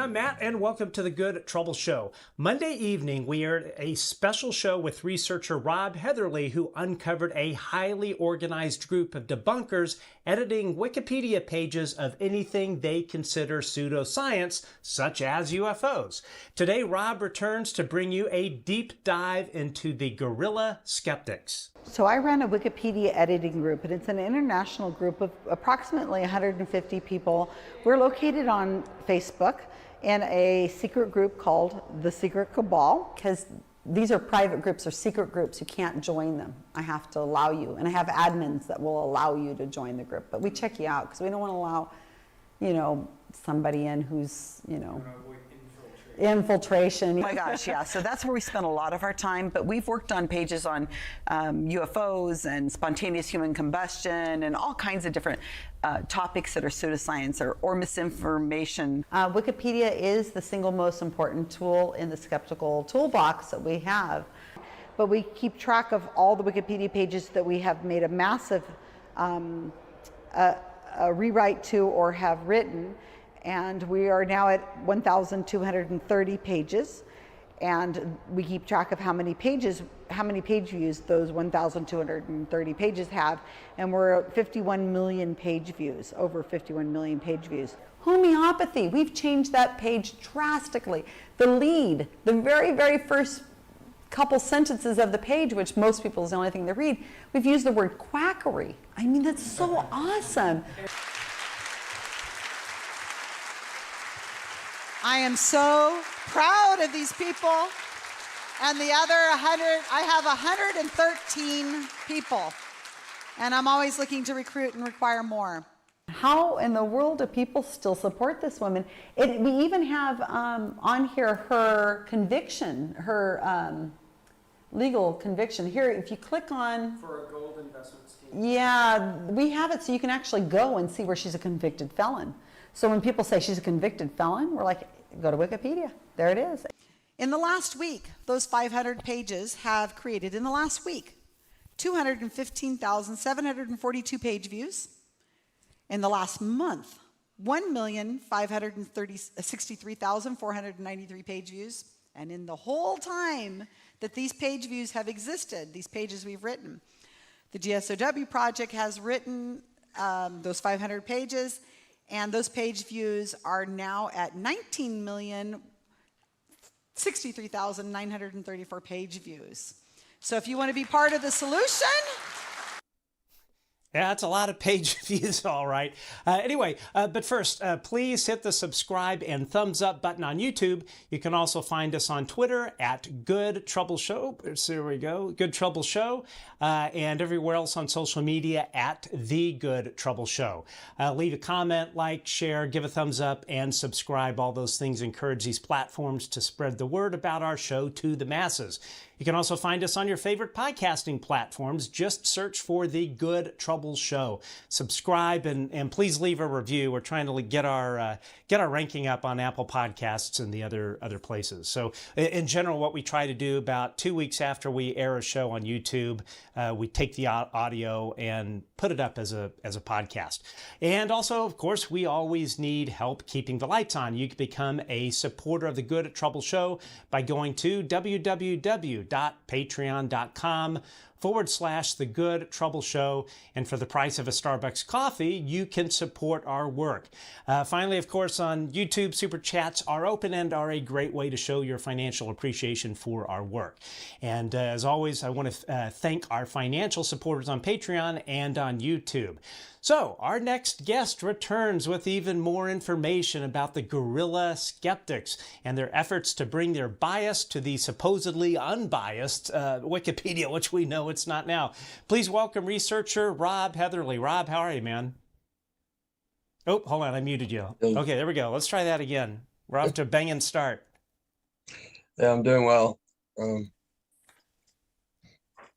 I'm Matt, and welcome to the Good Trouble Show. Monday evening, we aired a special show with researcher Rob Heatherly, who uncovered a highly organized group of debunkers editing Wikipedia pages of anything they consider pseudoscience, such as UFOs. Today, Rob returns to bring you a deep dive into the Guerrilla Skeptics. So I run a Wikipedia editing group, and it's an international group of approximately 150 people. We're located on Facebook in a secret group called the Secret Cabal, because these are private groups or secret groups. You can't join them. I have to allow you, and I have admins that will allow you to join the group. But we check you out because we don't want to allow, somebody in who's, infiltration. Oh my gosh, yeah. So that's where we spend a lot of our time. But we've worked on pages on UFOs and spontaneous human combustion and all kinds of different topics that are pseudoscience or misinformation. Wikipedia is the single most important tool in the skeptical toolbox that we have. But we keep track of all the Wikipedia pages that we have made a massive a rewrite to or have written. And we are now at 1,230 pages, and we keep track of how many page views those 1,230 pages have, and we're at 51 million page views, over 51 million page views. Homeopathy, we've changed that page drastically. The lead, the very, very first couple sentences of the page, which most people is the only thing they read, we've used the word quackery. I mean, that's so awesome. I am so proud of these people and the other 100. I have 113 people, and I'm always looking to recruit and require more. How in the world do people still support this woman? We even have on here her conviction, her legal conviction. Here, if you click on... For a gold investment scheme. Yeah, we have it so you can actually go and see where she's a convicted felon. So when people say she's a convicted felon, we're like, go to Wikipedia. There it is. In the last week, those 500 pages have created, in the last week, 215,742 page views. In the last month, 1,563,493 page views. And in the whole time that these page views have existed, these pages we've written, the GSOW project has written those 500 pages, and those page views are now at 19,063,934 page views. So if you want to be part of the solution... Yeah, that's a lot of page views, all right. Anyway, but first, please hit the subscribe and thumbs up button on YouTube. You can also find us on Twitter at Good Trouble Show. So there we go, Good Trouble Show. And everywhere else on social media at The Good Trouble Show. Leave a comment, like, share, give a thumbs up, and subscribe. All those things encourage these platforms to spread the word about our show to the masses. You can also find us on your favorite podcasting platforms. Just search for The Good Trouble Show. Subscribe and please leave a review. We're trying to get our ranking up on Apple Podcasts and the other places. So in general, what we try to do about 2 weeks after we air a show on YouTube, we take the audio and put it up as a podcast. And also, of course, we always need help keeping the lights on. You can become a supporter of The Good Trouble Show by going to www.patreon.com/The Good Trouble Show. And for the price of a Starbucks coffee, you can support our work. Finally, of course, on YouTube, Super Chats are open and are a great way to show your financial appreciation for our work. And as always, I want to thank our financial supporters on Patreon and on YouTube. So, our next guest returns with even more information about the Guerrilla Skeptics and their efforts to bring their bias to the supposedly unbiased Wikipedia, which we know it's not now. Please welcome researcher Rob Heatherly. Rob, how are you, man? Oh, hold on, I muted you. Okay, there we go. Let's try that again. We're off to a banging start. Yeah, I'm doing well.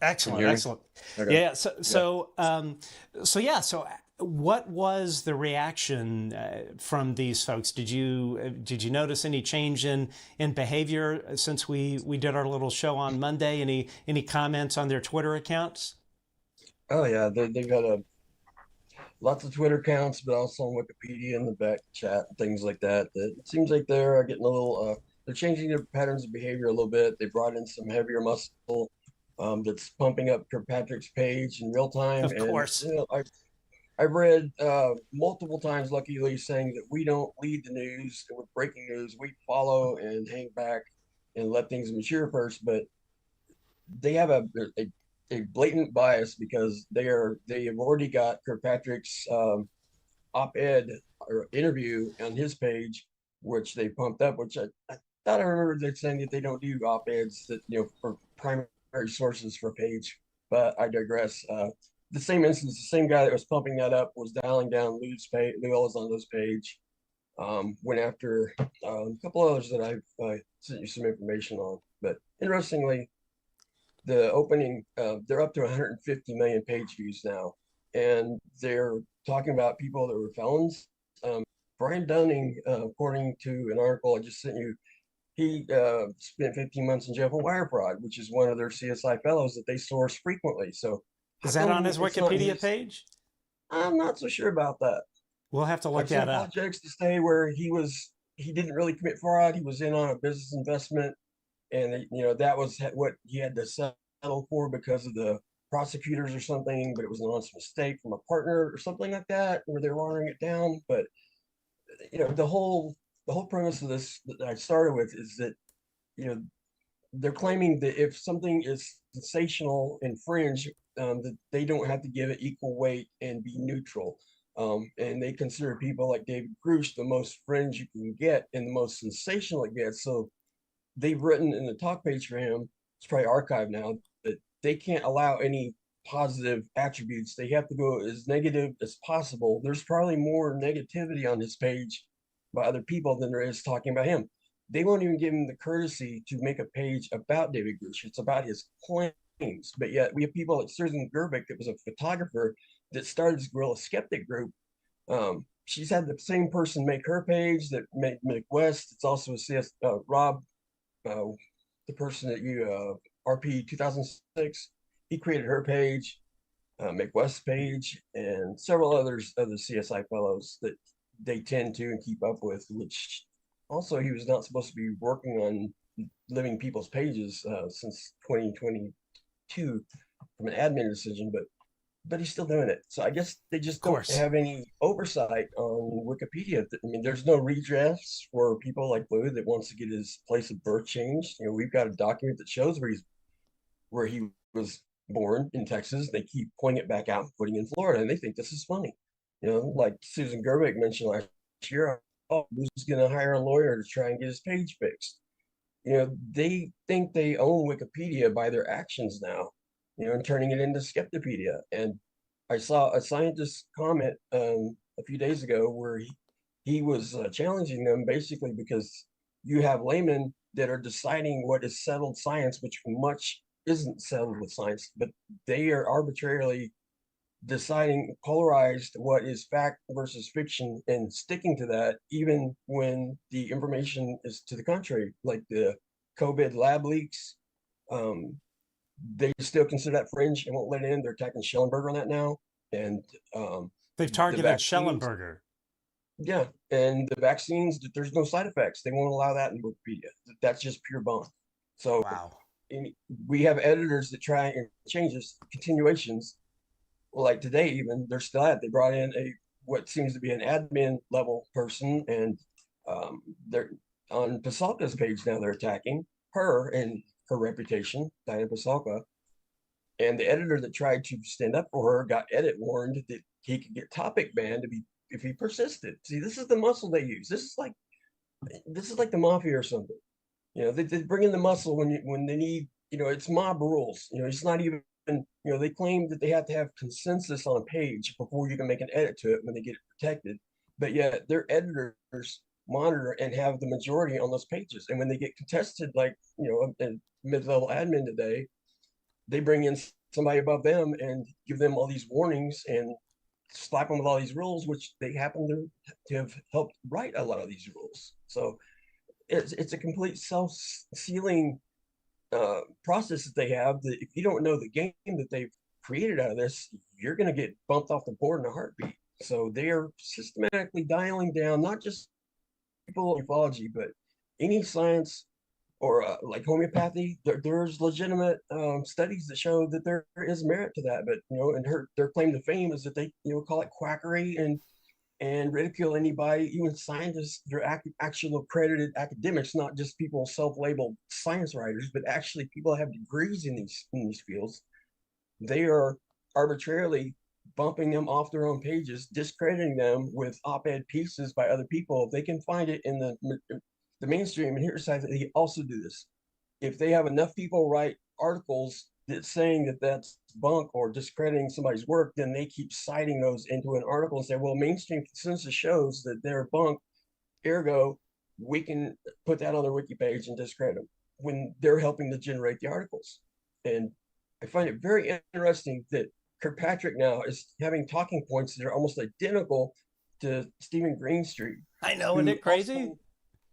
Excellent. Okay. Yeah. So what was the reaction from these folks? Did you notice any change in behavior since we did our little show on Monday? Any comments on their Twitter accounts? Oh yeah, they got lots of Twitter accounts, but also on Wikipedia and the back chat and things like that. That it seems like they're getting a little, they're changing their patterns of behavior a little bit. They brought in some heavier muscle that's pumping up Kirkpatrick's page in real time. Of And course. I've read multiple times Lucky Lee saying that we don't lead the news with breaking news. We follow and hang back and let things mature first. But they have a blatant bias because they have already got Kirkpatrick's op-ed or interview on his page, which they pumped up. Which I thought I remember they saying that they don't do op-eds that for primary sources for a page. But I digress. The same instance, the same guy that was pumping that up was dialing down Louie Elizondo's page. Went after a couple others that I've sent you some information on. But interestingly, the opening, they're up to 150 million page views now. And they're talking about people that were felons. Brian Dunning, according to an article I just sent you, he spent 15 months in jail for wire fraud, which is one of their CSI fellows that they source frequently. So is that on his Wikipedia page? I'm not so sure about that. We'll have to look that up. Projects to say where he didn't really commit fraud. He was in on a business investment, and that was what he had to settle for because of the prosecutors or something. But it was an honest mistake from a partner or something like that, where they're watering it down. But the whole premise of this that I started with is that they're claiming that if something is sensational and fringe, that they don't have to give it equal weight and be neutral. And they consider people like David Grusch the most fringe you can get and the most sensational it gets. So they've written in the talk page for him, it's probably archived now, that they can't allow any positive attributes. They have to go as negative as possible. There's probably more negativity on his page by other people than there is talking about him. They won't even give him the courtesy to make a page about David Grusch. It's about his claims. But yet we have people like Susan Gerbic, that was a photographer that started this Guerrilla Skeptic group. She's had the same person make her page that made Mick West. It's also a Rob, the person that you RP 2006. He created her page, Mick West's page, and several other CSI fellows that they tend to and keep up with. Which also he was not supposed to be working on living people's pages since 2022 from an admin decision, but he's still doing it. So I guess they just don't have any oversight on Wikipedia. I mean, there's no redress for people like Louie that wants to get his place of birth changed. We've got a document that shows where he was born in Texas. They keep pointing it back out and putting in Florida, and they think this is funny. Like Susan Gerbic mentioned last year, who's going to hire a lawyer to try and get his page fixed? They think they own Wikipedia by their actions now, and turning it into Skeptipedia. And I saw a scientist comment a few days ago where he was challenging them basically because you have laymen that are deciding what is settled science, which much isn't settled with science, but they are arbitrarily deciding polarized what is fact versus fiction and sticking to that even when the information is to the contrary, like the COVID lab leaks. They still consider that fringe and won't let it in. They're attacking Shelenberger on that now. And they've targeted Shelenberger. Yeah, and the vaccines, there's no side effects. They won't allow that in Wikipedia. That's just pure bond. So wow. We have editors that try and change this, continuations. Well, like today, even they're still at. They brought in what seems to be an admin level person, and they're on Pasalka's page now. They're attacking her and her reputation, Diana Pasalka. And the editor that tried to stand up for her got edit warned that he could get topic banned if he persisted. See, this is the muscle they use. This is like the mafia or something. They bring in the muscle when they need. It's mob rules. It's not even. They claim that they have to have consensus on a page before you can make an edit to it when they get it protected. But yet their editors monitor and have the majority on those pages. And when they get contested, like, a mid-level admin today, they bring in somebody above them and give them all these warnings and slap them with all these rules, which they happen to have helped write a lot of these rules. So it's a complete self-sealing process that they have, that if you don't know the game that they've created out of this, you're going to get bumped off the board in a heartbeat. So they are systematically dialing down not just people in ufology, but any science or like homeopathy. There's legitimate studies that show that there is merit to that. But and their claim to fame is that they call it quackery and ridicule anybody, even scientists. They're actual accredited academics, not just people self-labeled science writers, but actually people that have degrees in these fields. They are arbitrarily bumping them off their own pages, discrediting them with op-ed pieces by other people. If they can find it in the mainstream, and here's how they also do this. If they have enough people write articles that's saying that that's bunk or discrediting somebody's work, then they keep citing those into an article and say, well, mainstream consensus shows that they're bunk, ergo, we can put that on their wiki page and discredit them when they're helping to generate the articles. And I find it very interesting that Kirkpatrick now is having talking points that are almost identical to Stephen Greenstreet. I know, isn't it crazy?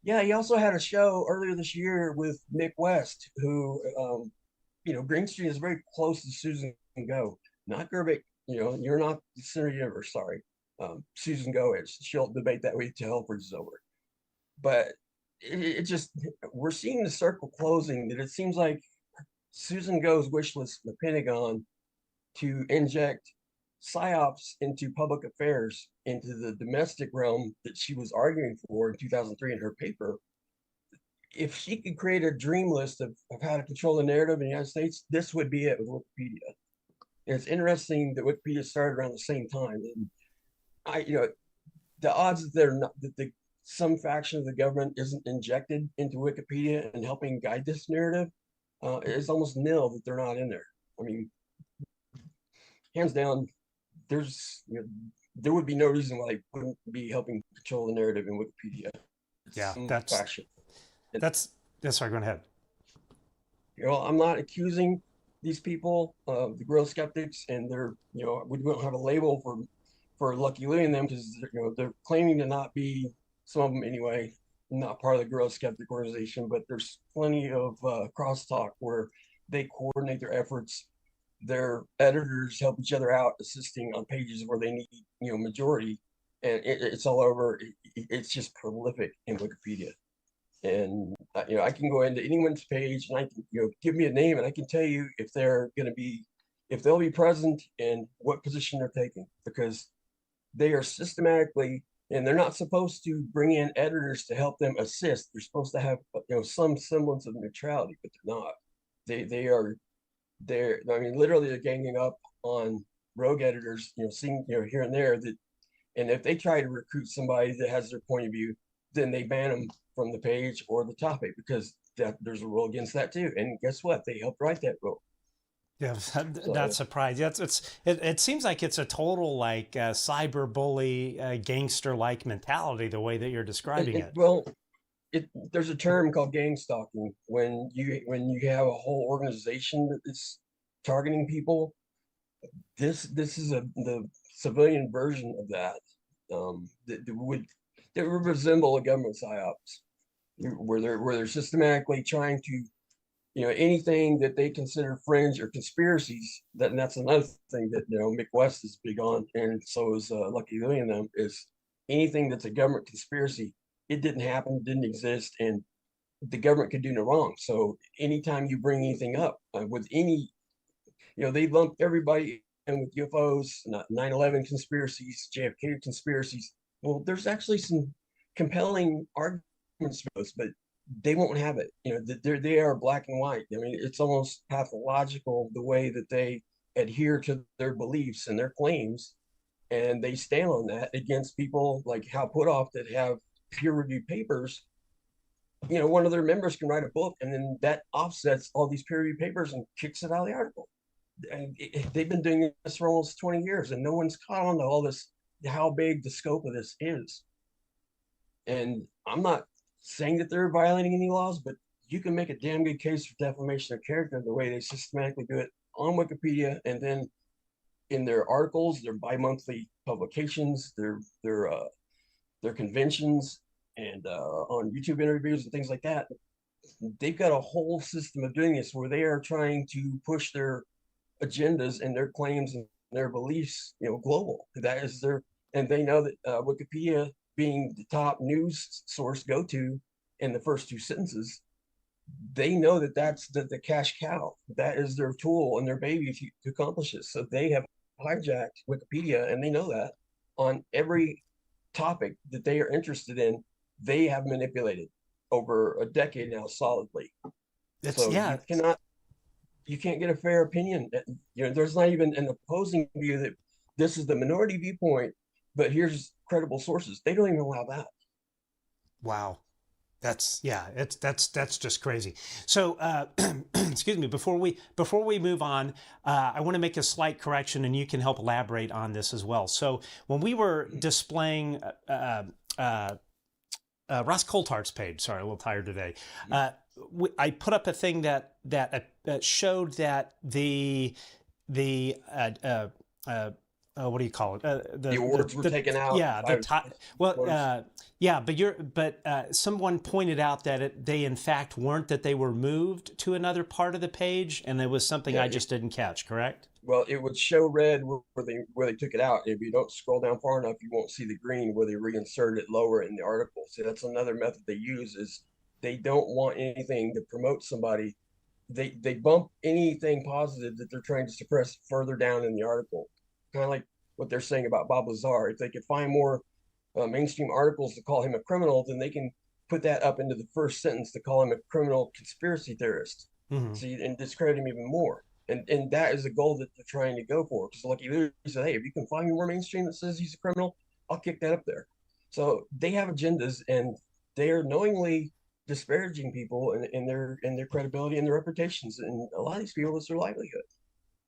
Yeah, he also had a show earlier this year with Mick West, who, Greenstreet is very close to Susan Go, not Gerbic. You're not the center of the universe. Sorry, Susan Go is. She'll debate that with you till hell freezes over. But it just, we're seeing the circle closing. That it seems like Susan Go's wish list in the Pentagon to inject psyops into public affairs, into the domestic realm that she was arguing for in 2003 in her paper. If she could create a dream list of how to control the narrative in the United States, this would be it with Wikipedia. And it's interesting that Wikipedia started around the same time. And the odds that some faction of the government isn't injected into Wikipedia and helping guide this narrative is almost nil that they're not in there. I mean, hands down, there would be no reason why they wouldn't be helping control the narrative in Wikipedia. Sorry, go ahead. I'm not accusing these people, the Guerrilla Skeptics, and we don't have a label for Lucky Louie and them, because they're claiming to not be, some of them anyway, not part of the Guerrilla Skeptic organization. But there's plenty of crosstalk where they coordinate their efforts. Their editors help each other out, assisting on pages where they need majority, and it's all over. It's just prolific in Wikipedia. And I can go into anyone's page and I can give me a name and I can tell you if they'll be present and what position they're taking, because they are systematically, and they're not supposed to bring in editors to help them assist. They're supposed to have some semblance of neutrality, but they're not. Literally they're ganging up on rogue editors, seeing here and there, that, and if they try to recruit somebody that has their point of view, then they ban them from the page or the topic, because there's a rule against that too. And guess what? They helped write that rule. Yeah, not surprised. It seems like it's a total cyber bully, gangster-like mentality, the way that you're describing it. Well, there's a term called gang stalking when you have a whole organization that is targeting people. This is the civilian version of that. That would resemble a government psyops, where they're systematically trying to, anything that they consider fringe or conspiracies. And that's another thing that Mick West is big on, and so is Lucky Louie and them, is anything that's a government conspiracy. It didn't happen, didn't exist, and the government could do no wrong. So anytime you bring anything up with any, they lump everybody in with UFOs, 9/11 conspiracies, JFK conspiracies. Well, there's actually some compelling arguments for those, but they won't have it. They are black and white. I mean, it's almost pathological the way that they adhere to their beliefs and their claims, and they stand on that against people like Hal Puthoff that have peer-reviewed papers. One of their members can write a book, and then that offsets all these peer-reviewed papers and kicks it out of the article. And they've been doing this for almost 20 years, and no one's caught on to all this, how big the scope of this is. And I'm not saying that they're violating any laws, but you can make a damn good case for defamation of character the way they systematically do it on Wikipedia, and then in their articles, their bi-monthly publications, their conventions, and on YouTube interviews and things like that. They've got a whole system of doing this where they are trying to push their agendas and their claims and their beliefs, global. That and they know that Wikipedia being the top news source go-to in the first two sentences, they know that that's the cash cow. That is their tool and their baby to accomplish it. So they have hijacked Wikipedia, and they know that on every topic that they are interested in, they have manipulated over a decade now solidly. So you can't get a fair opinion. There's not even an opposing view that this is the minority viewpoint, but here's credible sources. They don't even allow that. Wow. That's just crazy. So, excuse me, before we move on, I want to make a slight correction, and you can help elaborate on this as well. So when we were displaying Ross Coulthart's page, sorry, a little tired today, I put up a thing that showed that what do you call it? The awards were taken out. Yeah, but someone pointed out that they in fact weren't, that they were moved to another part of the page, and it was something I just didn't catch. Correct? Well, it would show red where they took it out. If you don't scroll down far enough, you won't see the green where they reinserted it lower in the article. So that's another method they use, is they don't want anything to promote somebody. They bump anything positive that they're trying to suppress further down in the article. Kind of like what they're saying about Bob Lazar. If they could find more mainstream articles to call him a criminal, then they can put that up into the first sentence to call him a criminal conspiracy theorist. And discredit him even more. And that is the goal that they're trying to go for. Because Lucky Louie said, hey, if you can find more mainstream that says he's a criminal, I'll kick that up there. So they have agendas, and they are knowingly disparaging people and their credibility and their reputations. And a lot of these people, it's their livelihood.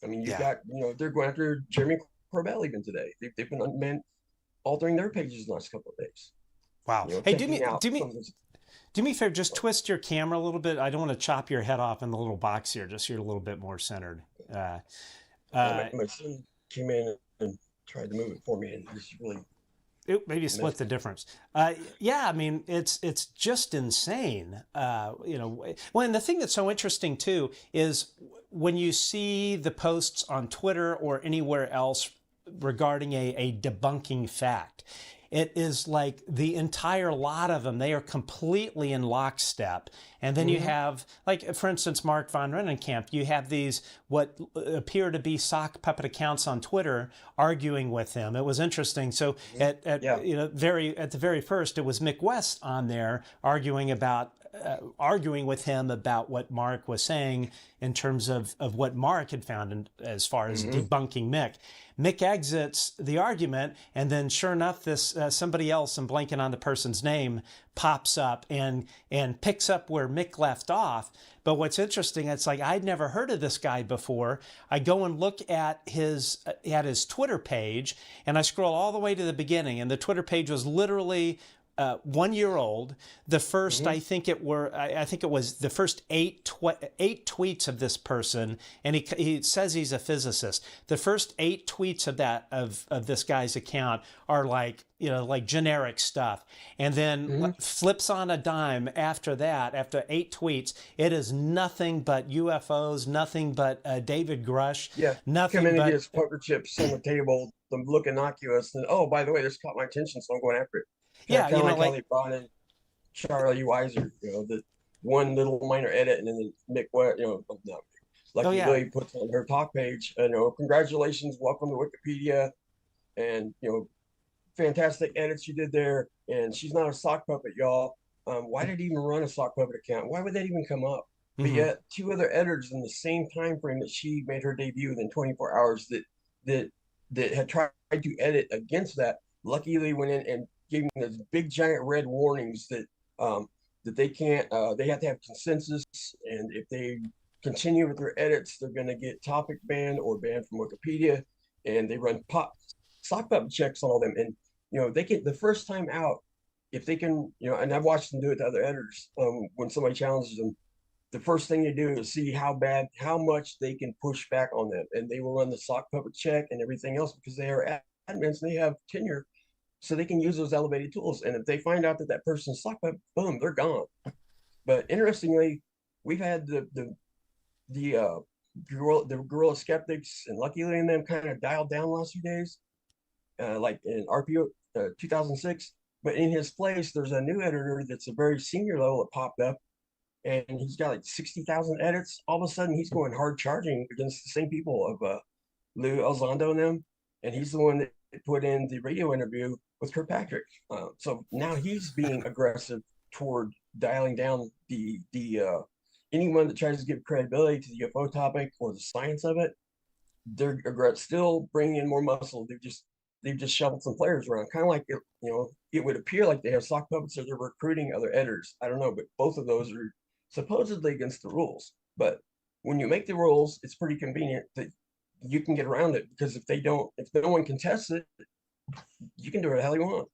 I mean, got, they're going after Jeremy Corbell even today. They've been altering their pages the last couple of days. Wow. Hey, do me a favor, just twist your camera a little bit. I don't want to chop your head off in the little box here, just so you're a little bit more centered. My son came in and tried to move it for me, and it's really... Maybe split the difference. I mean, it's just insane. Well, and the thing that's so interesting too is when you see the posts on Twitter or anywhere else regarding a debunking fact, it is like the entire lot of them, they are completely in lockstep. And then you have, like, for instance, Mark von Rennenkamp, you have these what appear to be sock puppet accounts on Twitter arguing with him. It was interesting. So at the very first, it was Mick West on there arguing with him about what Mark was saying in terms of what Mark had found as far as debunking Mick. Mick exits the argument, and then sure enough, this somebody else, I'm blanking on the person's name, pops up and picks up where Mick left off. But what's interesting, it's like, I'd never heard of this guy before. I go and look at his Twitter page, and I scroll all the way to the beginning, and the Twitter page was literally 1 year old. The first, I think it was the first eight tweets of this person, and he says he's a physicist. The first 8 tweets of this guy's account are like generic stuff, and then flips on a dime after that. After 8 tweets, it is nothing but UFOs, nothing but David Grusch, nothing come in but and get poker chips on the table. Them look innocuous, and oh, by the way, this caught my attention, so I'm going after it. Kind of like how they brought in Charlie Weiser, the one little minor edit, and then Mick, Lucky Louie puts on her talk page, congratulations, welcome to Wikipedia, and fantastic edits you did there, and she's not a sock puppet, y'all. Why did he even run a sock puppet account? Why would that even come up? But yet 2 other editors in the same time frame that she made her debut within 24 hours that had tried to edit against that, Lucky Louie went in and gave them those big giant red warnings that they can't, they have to have consensus, and if they continue with their edits, they're going to get topic banned or banned from Wikipedia, and they run sock puppet checks on all them, and they can, the first time out, if they can, and I've watched them do it to other editors, when somebody challenges them, the first thing they do is see how much they can push back on them, and they will run the sock puppet check and everything else because they are admins and they have tenure. So they can use those elevated tools, and if they find out that person's sock puppet, boom, they're gone. But interestingly, we've had the Guerrilla Skeptics and Lucky Louie and them kind of dialed down the last few days. like in RPO 2006. But in his place, there's a new editor that's a very senior level that popped up, and he's got like 60,000 edits. All of a sudden, he's going hard charging against the same people of Lou Elizondo and them, and he's the one that put in the radio interview with Kirkpatrick. So now he's being aggressive toward dialing down the anyone that tries to give credibility to the UFO topic or the science of it. They're still bringing in more muscle. They've just shuffled some players around, kind of like it would appear like they have sock puppets or they're recruiting other editors. I don't know, but both of those are supposedly against the rules. But when you make the rules, it's pretty convenient that you can get around it, because if no one contests it, you can do what the hell you want.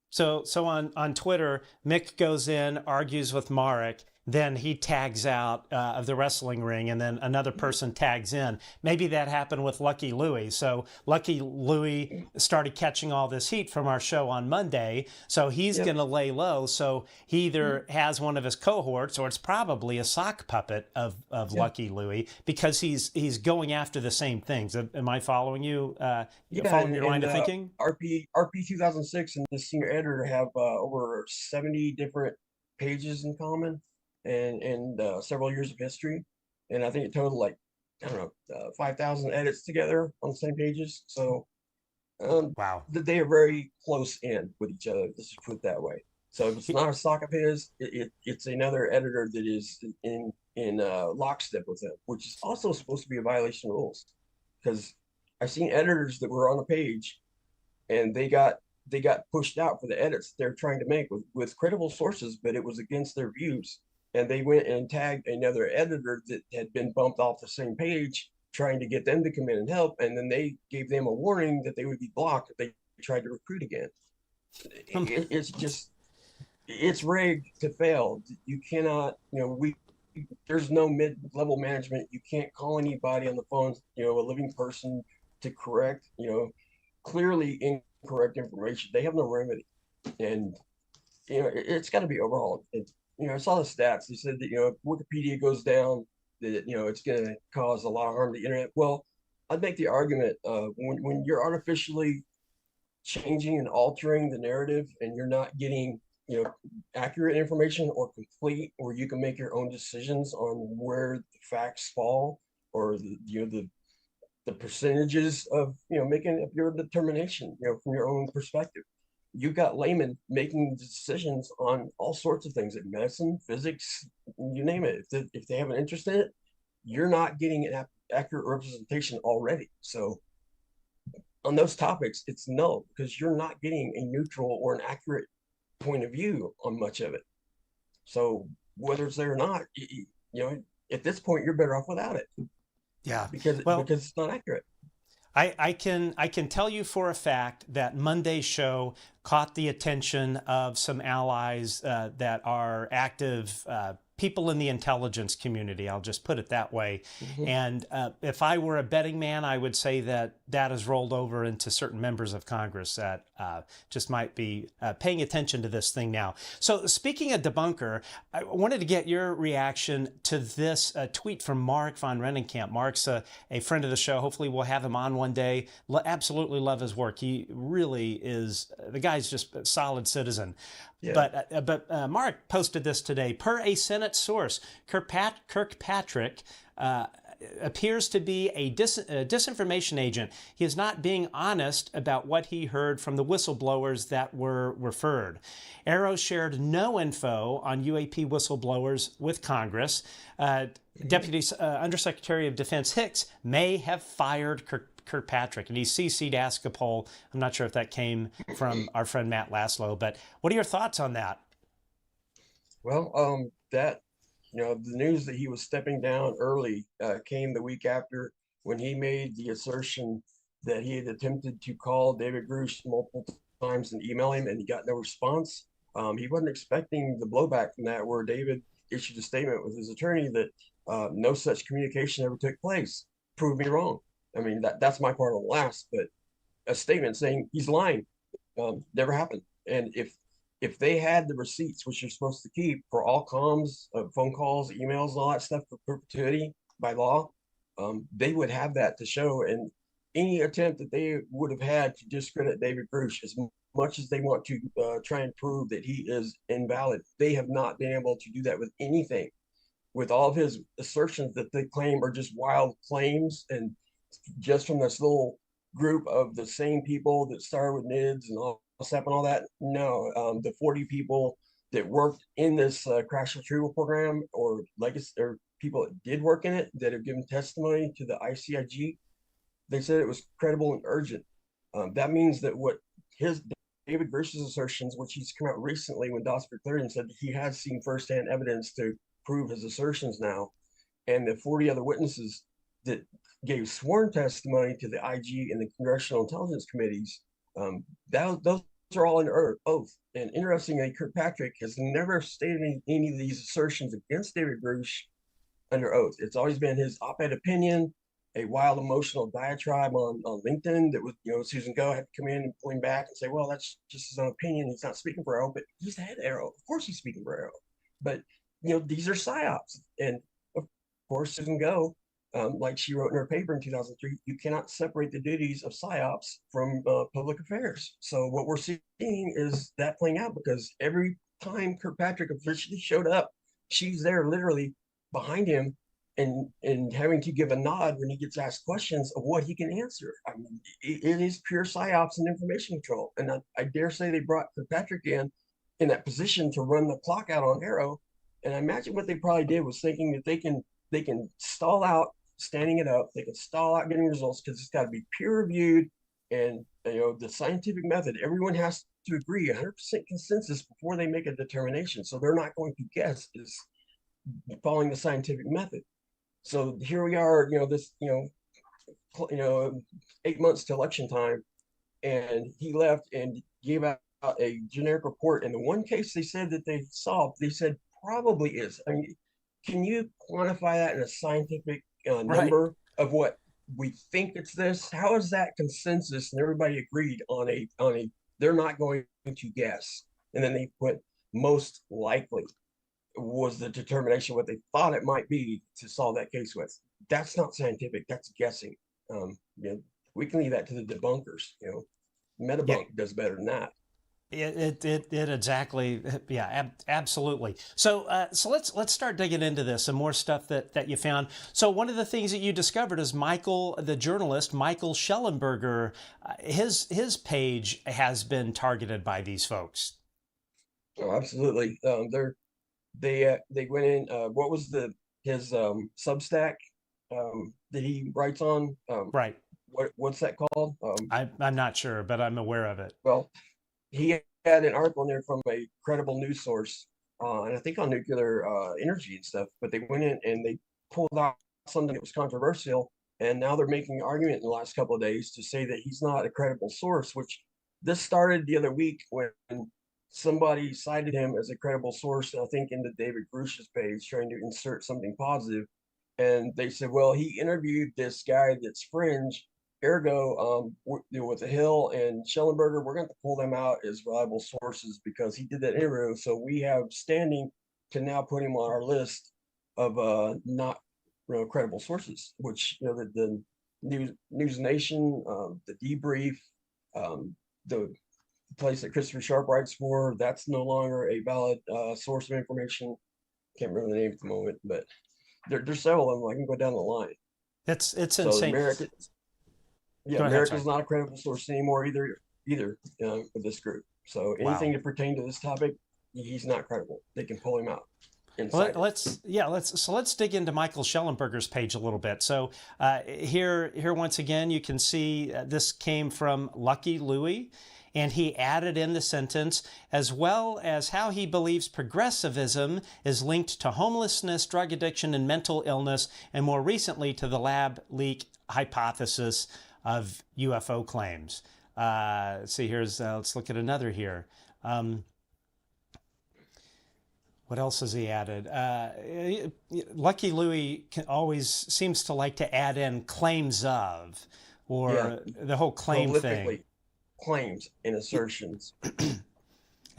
So on Twitter, Mick goes in, argues with Marek, then he tags out of the wrestling ring, and then another person tags in. Maybe that happened with Lucky Louie. So Lucky Louie started catching all this heat from our show on Monday, so he's going to lay low. So he either has one of his cohorts, or it's probably a sock puppet of Lucky Louie, because he's going after the same things. Am I following you? Following your line of thinking? RP 2006 and the senior editor have over 70 different pages in common, and several years of history, and I think it totaled like 5,000 edits together on the same pages. So wow, they are very close in with each other. Let's just put it that way. So if it's not a sock of his, it's another editor that is in lockstep with him, which is also supposed to be a violation of rules, because I've seen editors that were on the page and they got pushed out for the edits they're trying to make with credible sources, but it was against their views. And they went and tagged another editor that had been bumped off the same page, trying to get them to come in and help. And then they gave them a warning that they would be blocked if they tried to recruit again. It's rigged to fail. You cannot, there's no mid-level management. You can't call anybody on the phone, a living person, to correct, clearly incorrect information. They have no remedy. And, it's got to be overhauled. I saw the stats. They said that, if Wikipedia goes down, that, it's going to cause a lot of harm to the internet. Well, I'd make the argument when you're artificially changing and altering the narrative, and you're not getting, accurate information or complete, or you can make your own decisions on where the facts fall, or the percentages of, making up your determination, from your own perspective. You've got laymen making decisions on all sorts of things, in medicine, physics, you name it. If they have an interest in it, you're not getting an accurate representation already. So on those topics, it's no, because you're not getting a neutral or an accurate point of view on much of it. So whether it's there or not, at this point, you're better off without it. Yeah, because it's not accurate. I can tell you for a fact that Monday's show caught the attention of some allies that are active people in the intelligence community. I'll just put it that way. Mm-hmm. And if I were a betting man, I would say that has rolled over into certain members of Congress that just might be paying attention to this thing now. So speaking of debunker, I wanted to get your reaction to this tweet from Mark von Rennenkamp. Mark's a friend of the show. Hopefully we'll have him on one day. Absolutely love his work. He really is, the guy's just a solid citizen. Yeah. But Mark posted this today. Per a Senate source, Kirkpatrick appears to be a disinformation agent. He is not being honest about what he heard from the whistleblowers that were referred. Arrow shared no info on UAP whistleblowers with Congress. Deputy Undersecretary of Defense Hicks may have fired Kirkpatrick, and he CC'd Ask a Poll. I'm not sure if that came from our friend Matt Laszlo, but what are your thoughts on that? Well, the news that he was stepping down early came the week after, when he made the assertion that he had attempted to call David Grusch multiple times and email him, and he got no response. He wasn't expecting the blowback from that, where David issued a statement with his attorney that no such communication ever took place. Prove me wrong. I mean, that's my part on the last, but a statement saying he's lying never happened. And if they had the receipts, which you're supposed to keep for all comms, phone calls, emails, and all that stuff for perpetuity by law, they would have that to show. And any attempt that they would have had to discredit David Grusch, as much as they want to try and prove that he is invalid, they have not been able to do that with anything. With all of his assertions that they claim are just wild claims, and just from this little group of the same people that started with NIDS and all SEP and all that. No, the 40 people that worked in this crash retrieval program, or legacy, or people that did work in it that have given testimony to the ICIG, they said it was credible and urgent. That means that what David Grusch's assertions, which he's come out recently when Dosper Clarion said that he has seen firsthand evidence to prove his assertions now, and the 40 other witnesses that gave sworn testimony to the IG and the Congressional Intelligence Committees, those are all under oath. And interestingly, Kirkpatrick has never stated any of these assertions against David Grusch under oath. It's always been his op-ed opinion, a wild emotional diatribe on LinkedIn that was, Susan Go had to come in and pull him back and say, well, that's just his own opinion. He's not speaking for Arrow, but he's the head of Arrow. Of course he's speaking for Arrow. But, these are psyops. And of course, Susan Go, like she wrote in her paper in 2003, you cannot separate the duties of psyops from public affairs. So what we're seeing is that playing out, because every time Kirkpatrick officially showed up, she's there literally behind him and having to give a nod when he gets asked questions of what he can answer. I mean, it is pure psyops and information control. And I dare say they brought Kirkpatrick in that position to run the clock out on Arrow. And I imagine what they probably did was thinking that they can stall out standing it up. They can stall out getting results because it's got to be peer reviewed, and the scientific method. Everyone has to agree 100% consensus before they make a determination. So they're not going to guess, is following the scientific method. So here we are, 8 months to election time, and he left and gave out a generic report. And the one case they said that they solved, they said probably is. I mean, can you quantify that in a scientific number of what we think it's this? How is that consensus and everybody agreed on a they're not going to guess, and then they put most likely was the determination what they thought it might be to solve that case with? That's not scientific, that's guessing. We can leave that to the debunkers. Metabunk does better than that. It exactly, yeah, absolutely. So let's start digging into this, some more stuff that you found. So one of the things that you discovered is the journalist Michael Shelenberger, his page has been targeted by these folks. Oh, absolutely. They went in. What was his Substack that he writes on? Right. What's that called? I'm not sure, but I'm aware of it. Well, he had an article in there from a credible news source, and I think on nuclear energy and stuff. But they went in and they pulled out something that was controversial, and now they're making an argument in the last couple of days to say that he's not a credible source. Which this started the other week when somebody cited him as a credible source, I think in the David Grusch's page, trying to insert something positive, and they said, well, he interviewed this guy that's fringe. Ergo, with the Hill and Shelenberger, we're going to pull them out as reliable sources because he did that interview. So we have standing to now put him on our list of not credible sources, which the News Nation, the Debrief, the place that Christopher Sharp writes for, that's no longer a valid source of information. Can't remember the name at the moment, but there's several of them. I can go down the line. It's so insane. America's not a credible source anymore either for this group. So anything to pertain to this topic, he's not credible. They can pull him out. Well, let's dig into Michael Shelenberger's page a little bit. So here once again you can see this came from Lucky Louie, and he added in the sentence, as well as how he believes progressivism is linked to homelessness, drug addiction, and mental illness, and more recently to the lab leak hypothesis of UFO claims. See, let's look at another here. What else has he added? Lucky Louie always seems to like to add in claims of, or the whole claim thing. Claims and assertions.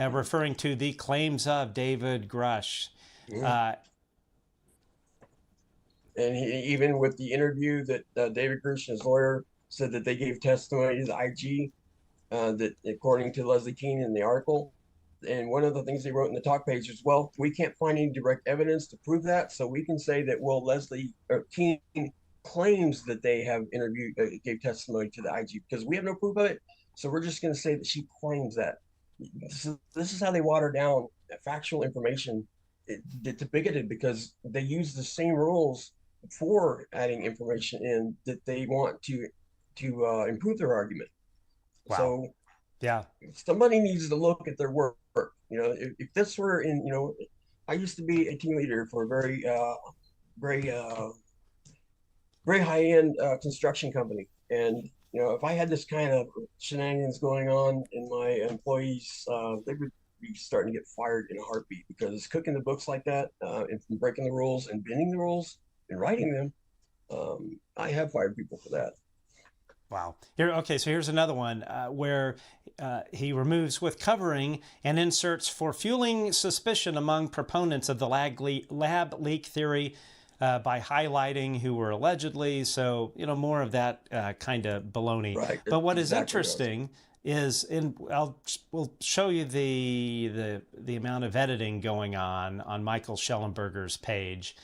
Referring to the claims of David Grusch. And even with the interview that David Grusch and his lawyer said that they gave testimony to the IG, that according to Leslie Keene in the article. And one of the things they wrote in the talk page is, well, we can't find any direct evidence to prove that. So we can say that, well, Leslie Keene claims that they have gave testimony to the IG because we have no proof of it. So we're just going to say that she claims that. This is how they water down factual information to bigoted, because they use the same rules for adding information in that they want to improve their argument. Wow. So yeah, somebody needs to look at their work. You know, if this were in, you know, I used to be a team leader for a very high-end construction company, and you know, if I had this kind of shenanigans going on in my employees, they would be starting to get fired in a heartbeat, because cooking the books like that, and breaking the rules and bending the rules and writing them, I have fired people for that. Wow. Okay, so here's another one where he removes with covering and inserts for fueling suspicion among proponents of the lab leak theory by highlighting who were allegedly. So, you know, more of that kind of baloney. Right. But what is interesting is, we'll show you the amount of editing going on Michael Shelenberger's page.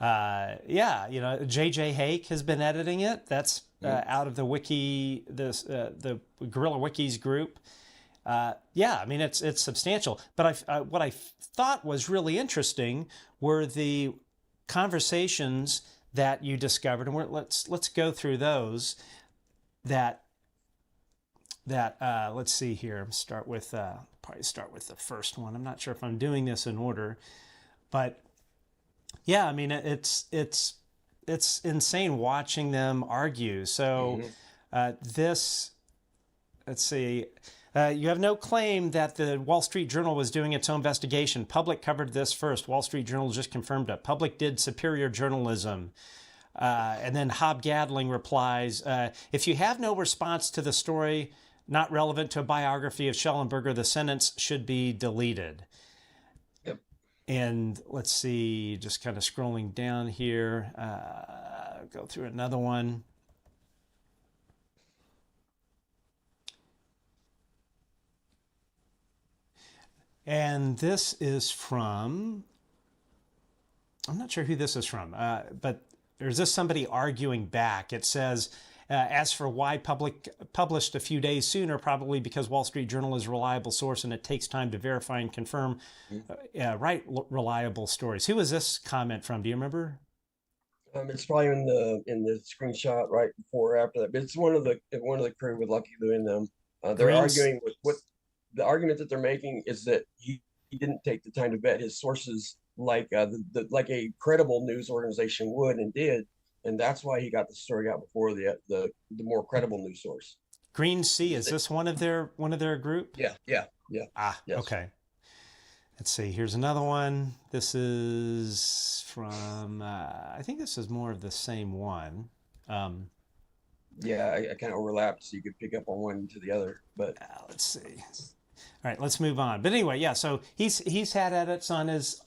Yeah, you know, J.J. Hake has been editing it. That's out of the wiki, the Guerrilla Wikis group. Yeah, I mean, it's substantial. But what I thought was really interesting were the conversations that you discovered, and let's go through those. Let's see here. Probably start with the first one. I'm not sure if I'm doing this in order, but yeah, I mean, it's insane watching them argue. So let's see. You have no claim that the Wall Street Journal was doing its own investigation. Public covered this first. Wall Street Journal just confirmed it. Public did superior journalism. And then Hob Gadling replies, if you have no response to the story not relevant to a biography of Shelenberger, the sentence should be deleted. Yep. And let's see, just kind of scrolling down here, go through another one. And this is from, I'm not sure who this is from, but there's this somebody arguing back. It says, as for why Public published a few days sooner, probably because Wall Street Journal is a reliable source and it takes time to verify and confirm reliable stories. Who is this comment from? Do you remember? It's probably in the screenshot right before or after that. But it's one of the crew with Lucky Louie and them. They're arguing with what the argument that they're making is that he didn't take the time to vet his sources like like a credible news organization would and did. And that's why he got the story out before the more credible news source. Green Sea, is this one of their group? Yeah. Ah, yes. Okay. Let's see. Here's another one. This is from. I think this is more of the same one. Yeah, I kind of overlapped, so you could pick up on one to the other. But let's see. All right, let's move on. But anyway, yeah. So he's had edits on his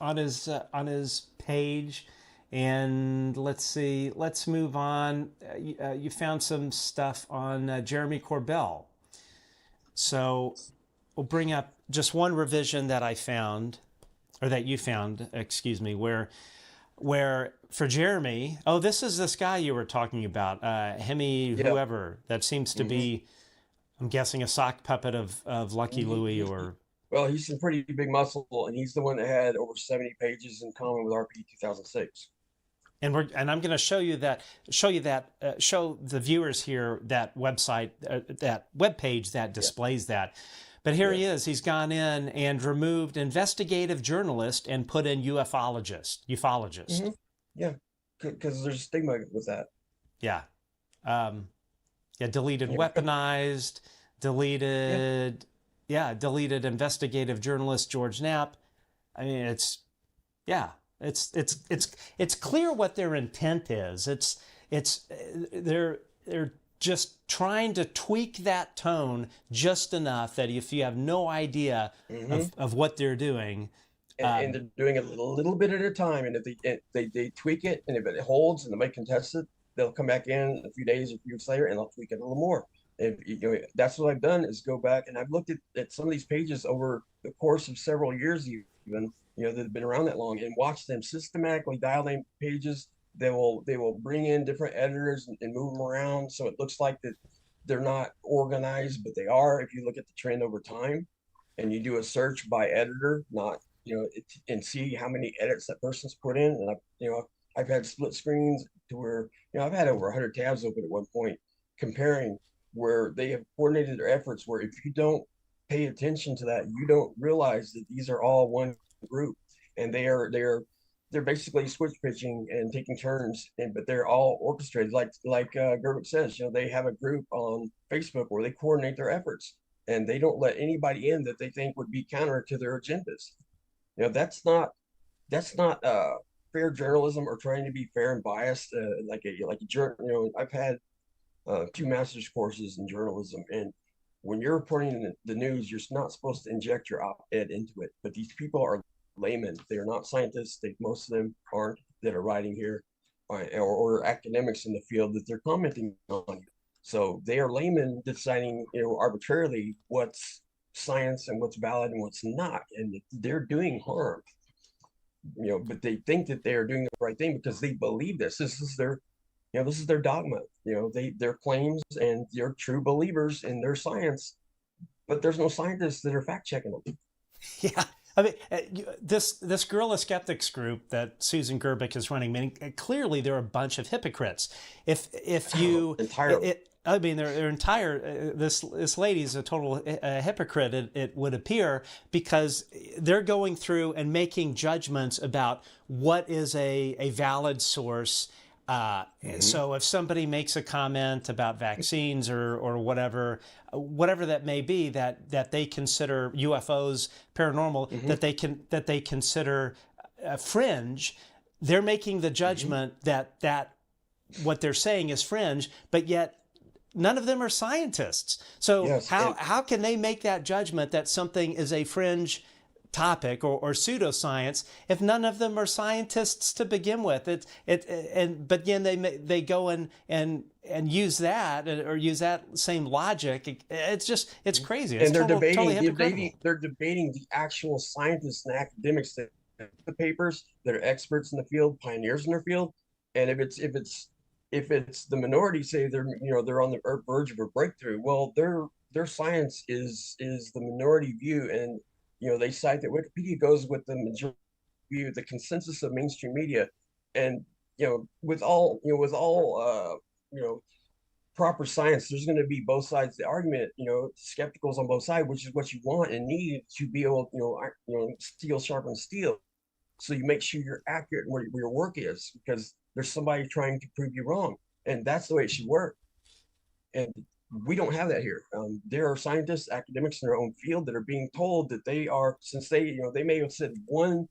page. And let's see, let's move on. You found some stuff on Jeremy Corbell. So we'll bring up just one revision that I found, or that you found, excuse me, where for Jeremy, this is this guy you were talking about, Hemi, whoever, that seems to be, I'm guessing, a sock puppet of Lucky Louie or... Well, he's some pretty big muscle, and he's the one that had over 70 pages in common with RP 2006. And I'm going to show the viewers here that website, that web page that displays that. But here he is. He's gone in and removed investigative journalist and put in ufologist. Yeah, because there's a stigma with that. Yeah. Deleted weaponized, deleted investigative journalist George Knapp. I mean, it's clear what their intent is. They're just trying to tweak that tone just enough that if you have no idea of what they're doing, and they're doing it a little bit at a time, and if they tweak it, and if it holds and nobody contests it, they'll come back in a few days or a few weeks later, and they'll tweak it a little more. If, that's what I've done, is go back and I've looked at some of these pages over the course of several years, even, that have been around that long, and watched them systematically dial in pages. They will bring in different editors and move them around, so it looks like that they're not organized, but they are. If you look at the trend over time, and you do a search by editor, not and see how many edits that person's put in. And I've had split screens to where I've had over 100 tabs open at one point, comparing where they have coordinated their efforts. Where if you don't pay attention to that, you don't realize that these are all one group, and they're basically switch pitching and taking turns, but they're all orchestrated. Like Gerwig says, they have a group on Facebook where they coordinate their efforts, and they don't let anybody in that they think would be counter to their agendas. That's not fair journalism, or trying to be fair and biased. Like a journal. I've had 2 master's courses in journalism, and when you're reporting the news, you're not supposed to inject your op-ed into it. But these people are laymen. They are not scientists. Most of them aren't, that are writing here, or academics in the field that they're commenting on. So they are laymen deciding, arbitrarily what's science and what's valid and what's not, and they're doing harm. But they think that they are doing the right thing because they believe this. This is their dogma. Their claims, and they're true believers in their science. But there's no scientists that are fact checking them. Yeah. I mean, this Guerrilla Skeptics group that Susan Gerbic is running, clearly they're a bunch of hypocrites. If you entirely. Their entire this lady's a total hypocrite. It would appear, because they're going through and making judgments about what is a valid source. So if somebody makes a comment about vaccines or whatever that may be, that they consider UFOs, paranormal, that they consider fringe, they're making the judgment that what they're saying is fringe, but yet none of them are scientists. So yes, how can they make that judgment that something is a fringe topic or pseudoscience if none of them are scientists to begin with? But then they go and use that, or use that same logic. It's crazy. It's and they're totally they're debating the actual scientists and academics that the papers that are experts in the field, pioneers in their field. And if it's the minority, say they're on the verge of a breakthrough, well, their science is the minority view, and they cite that Wikipedia goes with the majority view, the consensus of mainstream media. And with all proper science, there's going to be both sides of the argument. Skepticals on both sides, which is what you want and need to be able, steel sharpens steel. So you make sure you're accurate where your work is, because there's somebody trying to prove you wrong, and that's the way it should work. And we don't have that here. There are scientists, academics in their own field that are being told that they are, since they may have said one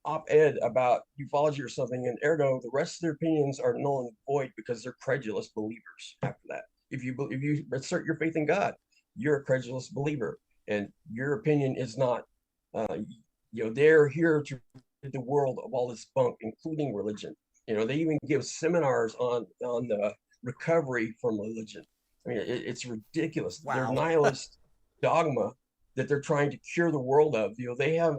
op-ed about ufology or something, and ergo the rest of their opinions are null and void because they're credulous believers. After that, if you assert your faith in God, you're a credulous believer, and your opinion is not. They're here to rid the world of all this bunk, including religion. They even give seminars on the recovery from religion. I mean, it's ridiculous. Wow. Their nihilist dogma that they're trying to cure the world of. They have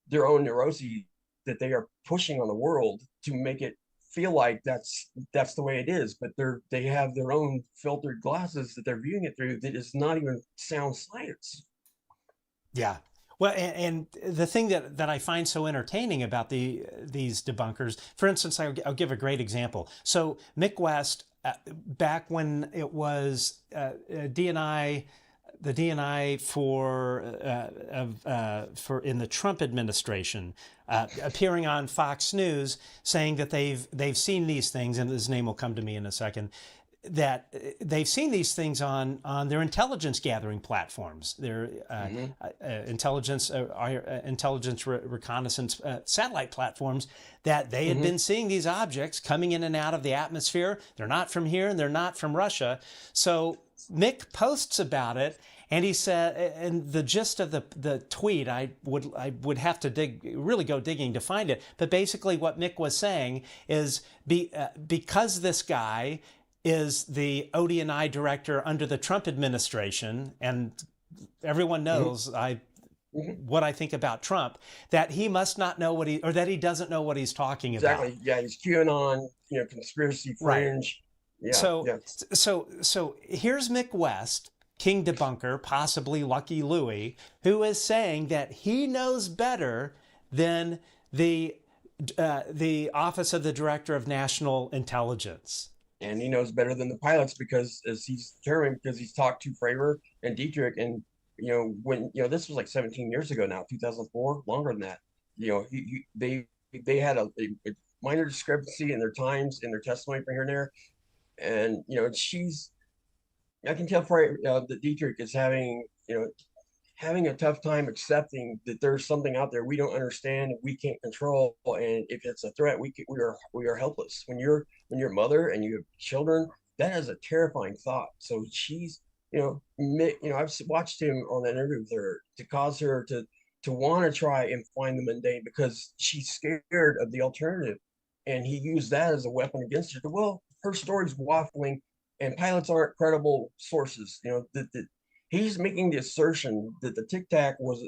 their own neuroses that they are pushing on the world to make it feel like that's the way it is. But they have their own filtered glasses that they're viewing it through that is not even sound science. Yeah. Well, and the thing that I find so entertaining about these debunkers, for instance, I'll give a great example. So Mick West, back when it was DNI, the DNI for in the Trump administration, appearing on Fox News, saying that they've seen these things, and his name will come to me in a second, that they've seen these things on their intelligence gathering platforms, their intelligence reconnaissance satellite platforms, that they had been seeing these objects coming in and out of the atmosphere. They're not from here, and they're not from Russia. So Mick posts about it, and he said, and the gist of the tweet, I would have to really go digging to find it. But basically, what Mick was saying is because this guy is the ODNI director under the Trump administration, and everyone knows what I think about Trump, that he must not know that he doesn't know what he's talking about. Exactly. Yeah, he's QAnon, conspiracy fringe. Right. Yeah. So here's Mick West, King Debunker, possibly Lucky Louie, who is saying that he knows better than the Office of the Director of National Intelligence. And he knows better than the pilots because, as he's determined, because he's talked to Fravor and Dietrich, and when this was like 17 years ago now, 2004, longer than that. They had a minor discrepancy in their times, in their testimony from here and there, and I can tell that Dietrich is having a tough time accepting that there's something out there we don't understand, we can't control, and if it's a threat, we are helpless. When you're a mother and you have children, that is a terrifying thought. So she's I've watched him on an interview with her to cause her to want to try and find the mundane because she's scared of the alternative, and he used that as a weapon against her. Well, her story's waffling, and pilots aren't credible sources. That he's making the assertion that the Tic Tac was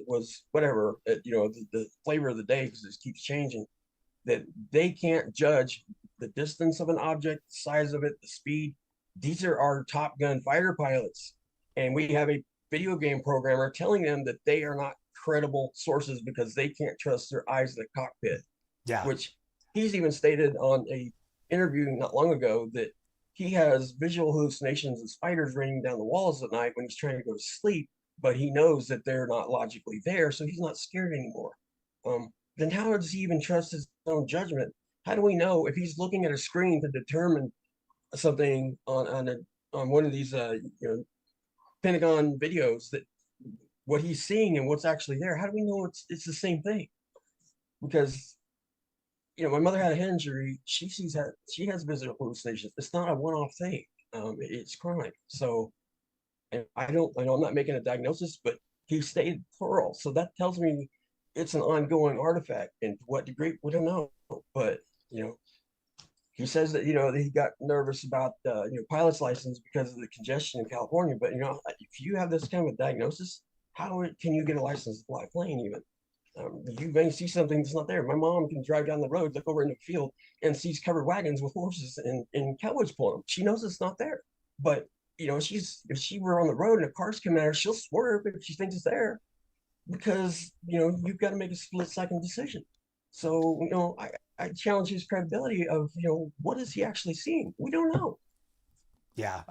whatever, the flavor of the day because it keeps changing. That they can't judge the distance of an object, the size of it, the speed. These are our Top Gun fighter pilots, and we have a video game programmer telling them that they are not credible sources because they can't trust their eyes in the cockpit. Yeah, which he's even stated on a interview not long ago that he has visual hallucinations of spiders raining down the walls at night when he's trying to go to sleep, but he knows that they're not logically there, so he's not scared anymore. Then how does he even trust his own judgment? How do we know if he's looking at a screen to determine something on one of these Pentagon videos, that what he's seeing and what's actually there? How do we know it's the same thing? Because my mother had a head injury. She has visual hallucinations. It's not a one-off thing. It's chronic. So, and I'm not making a diagnosis, but he stayed plural. So that tells me it's an ongoing artifact. And to what degree, we don't know. But he says that he got nervous about pilot's license because of the congestion in California. But if you have this kind of a diagnosis, how can you get a license to fly a plane even? You may see something that's not there. My mom can drive down the road, look over in the field, and sees covered wagons with horses and cowboys pulling them. She knows it's not there. But if she were on the road and a car's coming at her, she'll swerve if she thinks it's there, because you've got to make a split-second decision. So I challenge his credibility of what is he actually seeing? We don't know. Yeah,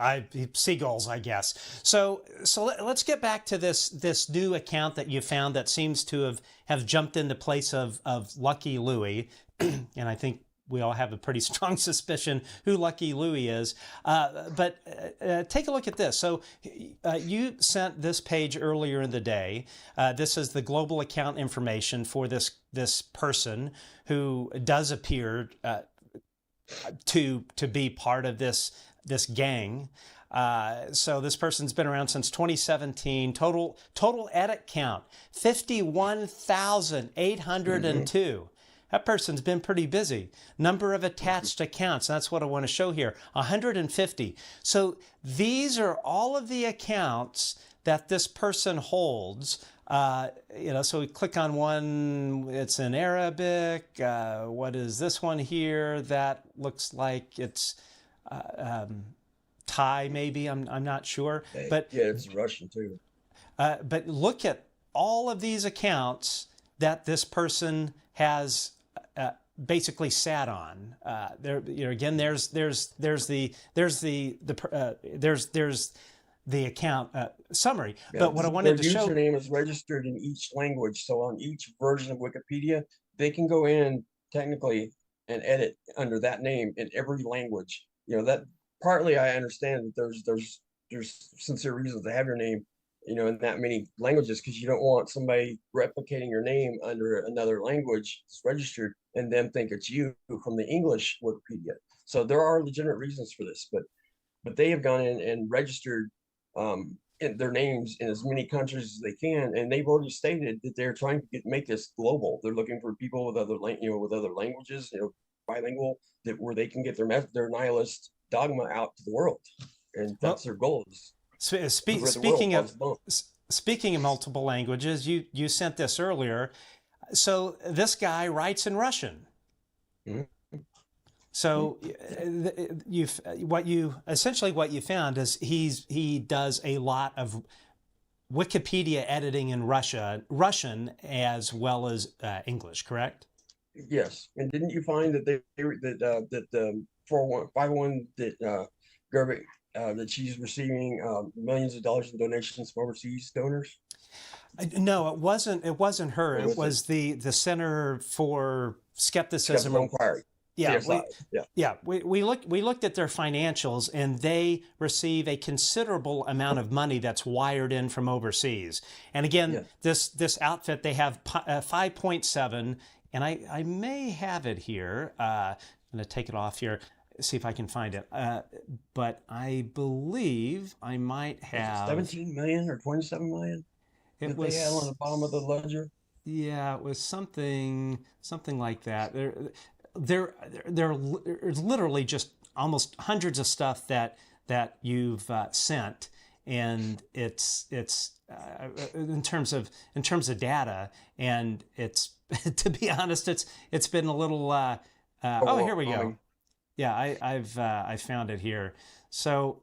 seagulls, I guess. So let's get back to this new account that you found that seems to have jumped in the place of Lucky Louie, and I think we all have a pretty strong suspicion who Lucky Louie is. But take a look at this. So you sent this page earlier in the day. This is the global account information for this person who does appear to be part of this gang. So this person's been around since 2017. Total edit count 51,802. That person's been pretty busy. Number of attached accounts, that's what I want to show here, 150. So these are all of the accounts that this person holds. So we click on one, it's in Arabic. What is this one here? That looks like it's Thai, maybe. I'm not sure. But yeah, it's Russian too. But look at all of these accounts that this person has basically sat on. Again, there's the account summary. Yeah, but what I wanted to show, their username is registered in each language. So on each version of Wikipedia, they can go in technically and edit under that name in every language. That partly I understand that there's sincere reasons to have your name, in that many languages, because you don't want somebody replicating your name under another language that's registered and then think it's you from the English Wikipedia. So there are legitimate reasons for this, but they have gone in and registered in their names in as many countries as they can, and they've already stated that they're trying to make this global. They're looking for people with other with other languages, bilingual, that where they can get their nihilist dogma out to the world, and that's their goal. Speaking of multiple languages, you sent this earlier. So this guy writes in Russian. Mm-hmm. So what you found is he does a lot of Wikipedia editing in Russian as well as English, correct? Yes, and didn't you find that that 501 that Gerbic that she's receiving millions of dollars in donations from overseas donors? No, it wasn't. It wasn't her. It was the Center for Skepticism. Skeptical Inquiry. Yeah, we looked at their financials, and they receive a considerable amount of money that's wired in from overseas. And again, this outfit, they have 5.7, and I may have it here. I'm going to take it off here, see if I can find it. But I believe I might have 17 million or 27 million. It was they had on the bottom of the ledger. Yeah, it was something like that. There literally just almost hundreds of stuff that you've sent, and it's in terms of data, and it's to be honest, it's been a little. Oh, here we go. Yeah, I found it here. So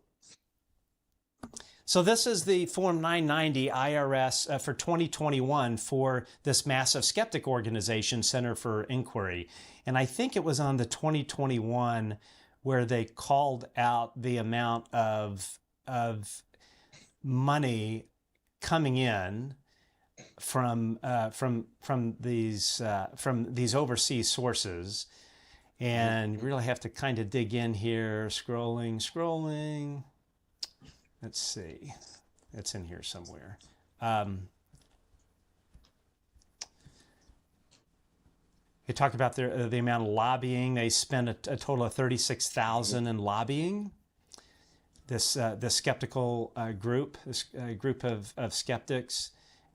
this is the Form 990 IRS for 2021 for this massive skeptic organization, Center for Inquiry. And I think it was on the 2021 where they called out the amount of money coming in from these overseas sources. And you really have to kind of dig in here, scrolling. Let's see, it's in here somewhere. They talk about the amount of lobbying. They spent a total of $36,000 in lobbying. This skeptical group, this group of skeptics,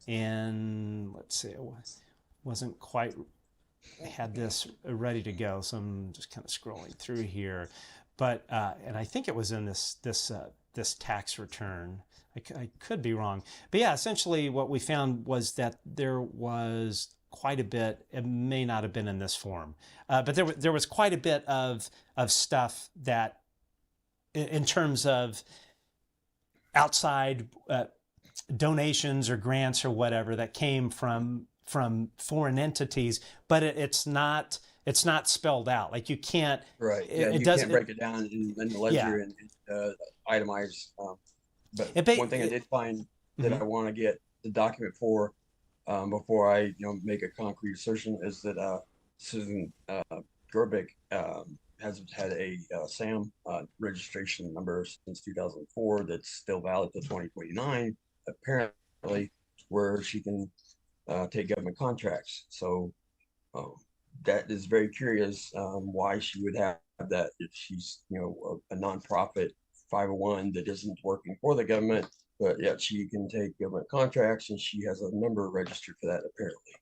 and let's see, it wasn't quite had this ready to go, so I'm just kind of scrolling through here. But and I think it was in this tax return. I could be wrong. But yeah, essentially what we found was that there was quite a bit, it may not have been in this form, but there was quite a bit of stuff that in terms of outside donations or grants or whatever that came from foreign entities, but it's not spelled out. Like you can't. Right. Yeah. You can't break it down in the ledger and itemize. But one thing I did find that I want to get the document for before I make a concrete assertion is that Susan Gerbic has had a SAM registration number since 2004 that's still valid till 2029. Apparently, where she can take government contracts. So. That is very curious why she would have that if she's a nonprofit 501 that isn't working for the government, but yet she can take government contracts, and she has a number registered for that apparently.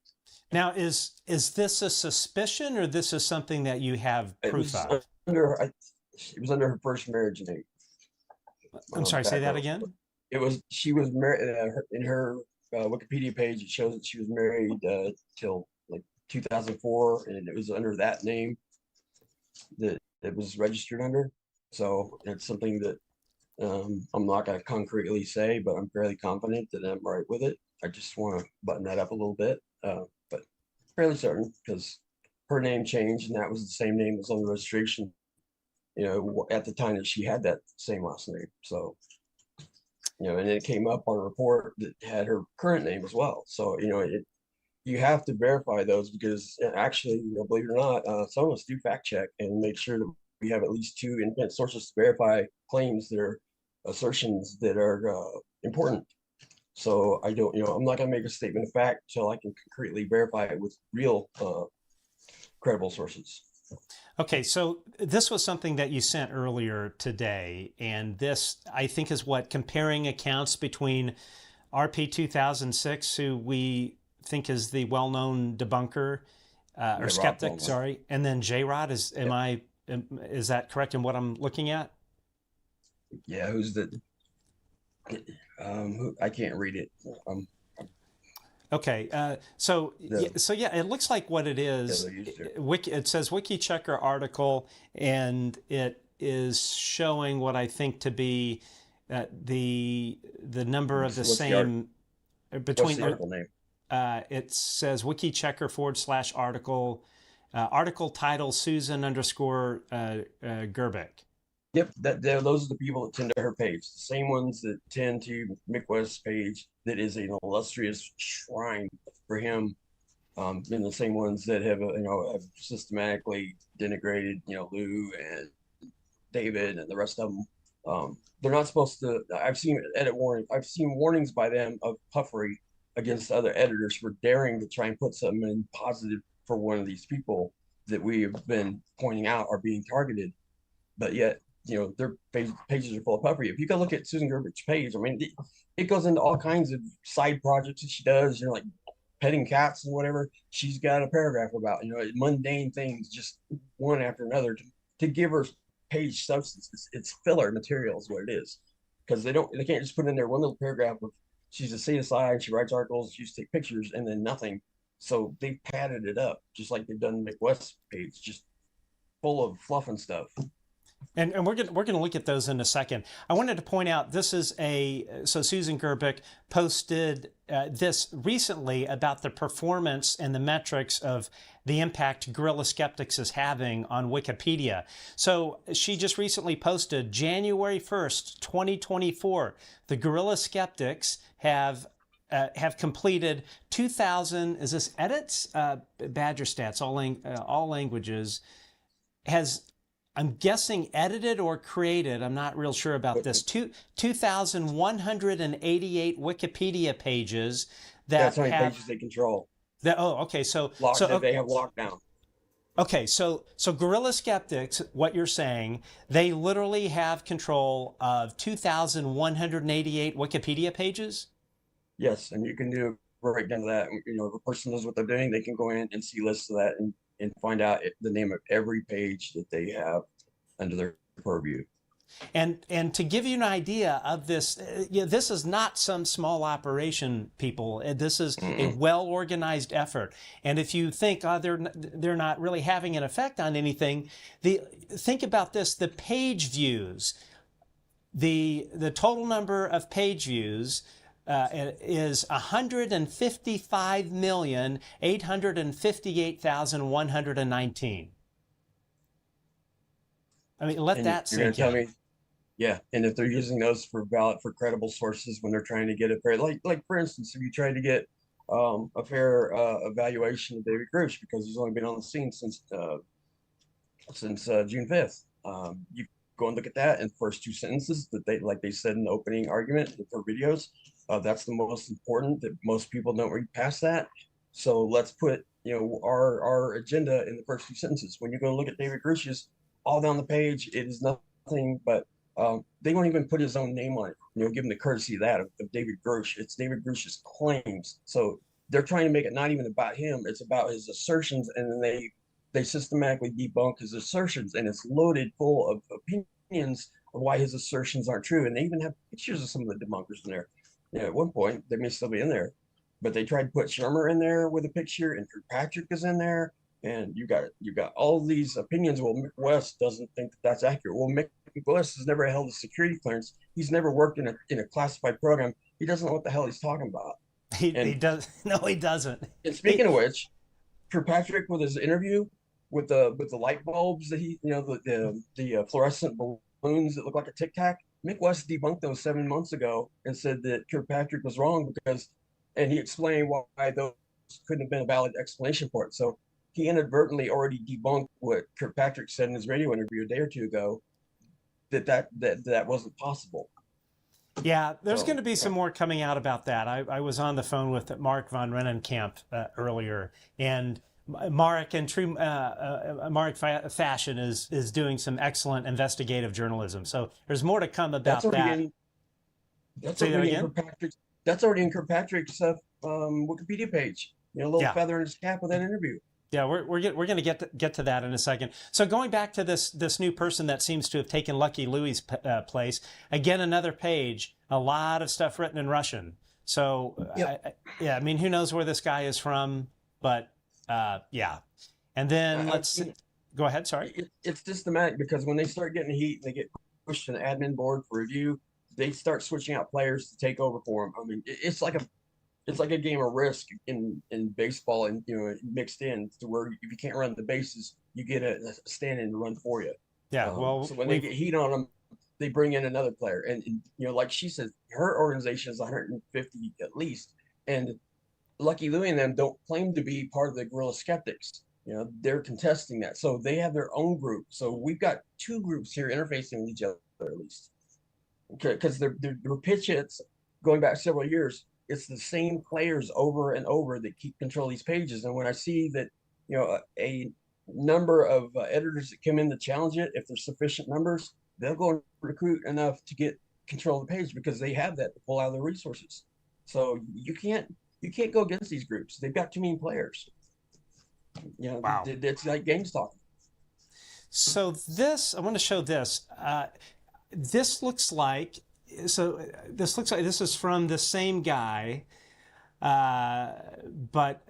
Now, is this a suspicion, or this is something that you have proof of? It was under her first marriage name. I'm sorry, say that again. She was married in her Wikipedia page. It shows that she was married till 2004, and it was under that name that it was registered under. So it's something that I'm not going to concretely say, but I'm fairly confident that I'm right with it. I just want to button that up a little bit, but fairly certain because her name changed, and that was the same name as on the registration, at the time that she had that same last name. So, and it came up on a report that had her current name as well. So, you have to verify those because actually, believe it or not, some of us do fact check and make sure that we have at least two independent sources to verify claims that are assertions that are important. So I don't, I'm not going to make a statement of fact until I can concretely verify it with real credible sources. Okay, so this was something that you sent earlier today, and this, I think, is what, comparing accounts between RP 2006, who we think is the well-known debunker, or skeptic, sorry, and then J-Rod. Is that correct in what I'm looking at? Yeah, who's the? I can't read it. Okay, so yeah, it looks like what it is. It says Wiki Checker article, and it is showing what I think to be the number of the same between. What's the article name? It says Wiki Checker /article, article title Susan_Gerbic. Yep, those are the people that tend to her page. The same ones that tend to Mick West's page. That is an illustrious shrine for him. And the same ones that have have systematically denigrated Lou and David and the rest of them. They're not supposed to. I've seen warnings by them of puffery against other editors for daring to try and put something in positive for one of these people that we have been pointing out are being targeted, but yet their pages are full of puffery. If you go look at Susan Gerbic's page, I mean, it goes into all kinds of side projects that she does, like petting cats and whatever. She's got a paragraph about, mundane things, just one after another to give her page substance. It's filler material is what it is, because they can't just put in there one little paragraph of she's a CSI, she writes articles, she used to take pictures, and then nothing. So they padded it up, just like they've done Mick West's page, just full of fluff and stuff. And we're gonna look at those in a second. I wanted to point out this is so Susan Gerbic posted this recently about the performance and the metrics of the impact Guerrilla Skeptics is having on Wikipedia. So she just recently posted January 1st, 2024. The Guerrilla Skeptics have completed 2,000. Is this edits? Badger stats, all languages. I'm guessing edited or created, I'm not real sure about this, 2,188 Wikipedia pages that's how many pages they control. Okay, so they have lockdown. Okay, so Guerrilla Skeptics, what you're saying, they literally have control of 2,188 Wikipedia pages? Yes, and you can do a breakdown of that. If a person knows what they're doing, they can go in and see lists of that and find out the name of every page that they have under their purview. And to give you an idea of this, this is not some small operation, people. This is a well-organized effort. And if you think they're not really having an effect on anything, think about this: the page views, the total number of page views. Is 155,858,119. I mean, let that sink in. Yeah, and if they're using those for credible sources when they're trying to get a fair, like for instance, if you try to get a fair evaluation of David Grusch, because he's only been on the scene since June 5th, you go and look at that in the first two sentences that they said in the opening argument for videos. That's the most important, that most people don't read past that. So let's put our agenda in the first two sentences. When you go look at David Grusch's, all down the page, it is nothing but they won't even put his own name on it. Give him the courtesy of that of David Grusch. It's David Grusch's claims. So they're trying to make it not even about him. It's about his assertions, and then they systematically debunk his assertions, and it's loaded full of opinions of why his assertions aren't true. And they even have pictures of some of the debunkers in there. At one point, they may still be in there, but they tried to put Shermer in there with a picture, and Kirkpatrick is in there, and you got all these opinions. Well, Mick West doesn't think that's accurate. Well, Mick West has never held a security clearance. He's never worked in a classified program. He doesn't know what the hell he's talking about. He does. No, he doesn't. And speaking of which, Kirkpatrick with his interview with the light bulbs that the fluorescent balloons that look like a Tic Tac. Mick West debunked those 7 months ago and said that Kirkpatrick was wrong and he explained why those couldn't have been a valid explanation for it. So he inadvertently already debunked what Kirkpatrick said in his radio interview a day or two ago, that wasn't possible. Yeah, there's going to be some more coming out about that. I was on the phone with Mark von Rennenkamp earlier, and Marek, in true Marek fashion, is doing some excellent investigative journalism. So there's more to come about that. That's already in Kirkpatrick's Wikipedia page. You know, a little feather in his cap with that interview. Yeah, we're going to get to that in a second. So going back to this new person that seems to have taken Lucky Louie's place, again, another page, a lot of stuff written in Russian. So I mean, who knows where this guy is from? But yeah, and then go ahead. Sorry, it's systematic because when they start getting heat, they get pushed to the admin board for review. They start switching out players to take over for them. I mean, it's like a game of Risk in baseball, and you know, mixed in to where if you can't run the bases, you get a stand-in to run for you. Yeah. So when they get heat on them, they bring in another player, and you know, like she says, her organization is 150 at least, and Lucky Louie and them don't claim to be part of the Guerrilla Skeptics. You know, they're contesting that, so they have their own group. So we've got two groups here interfacing with each other at least. Okay, because they're pitch hits going back several years. It's the same players over and over that keep control of these pages. And when I see that, you know, a number of editors that come in to challenge it, if there's sufficient numbers, they'll go and recruit enough to get control of the page because they have that to pull out of their resources. So you can't go against these groups. They've got too many players. You know, wow. It's like GameStop. So I want to show this. This looks like this is from the same guy, but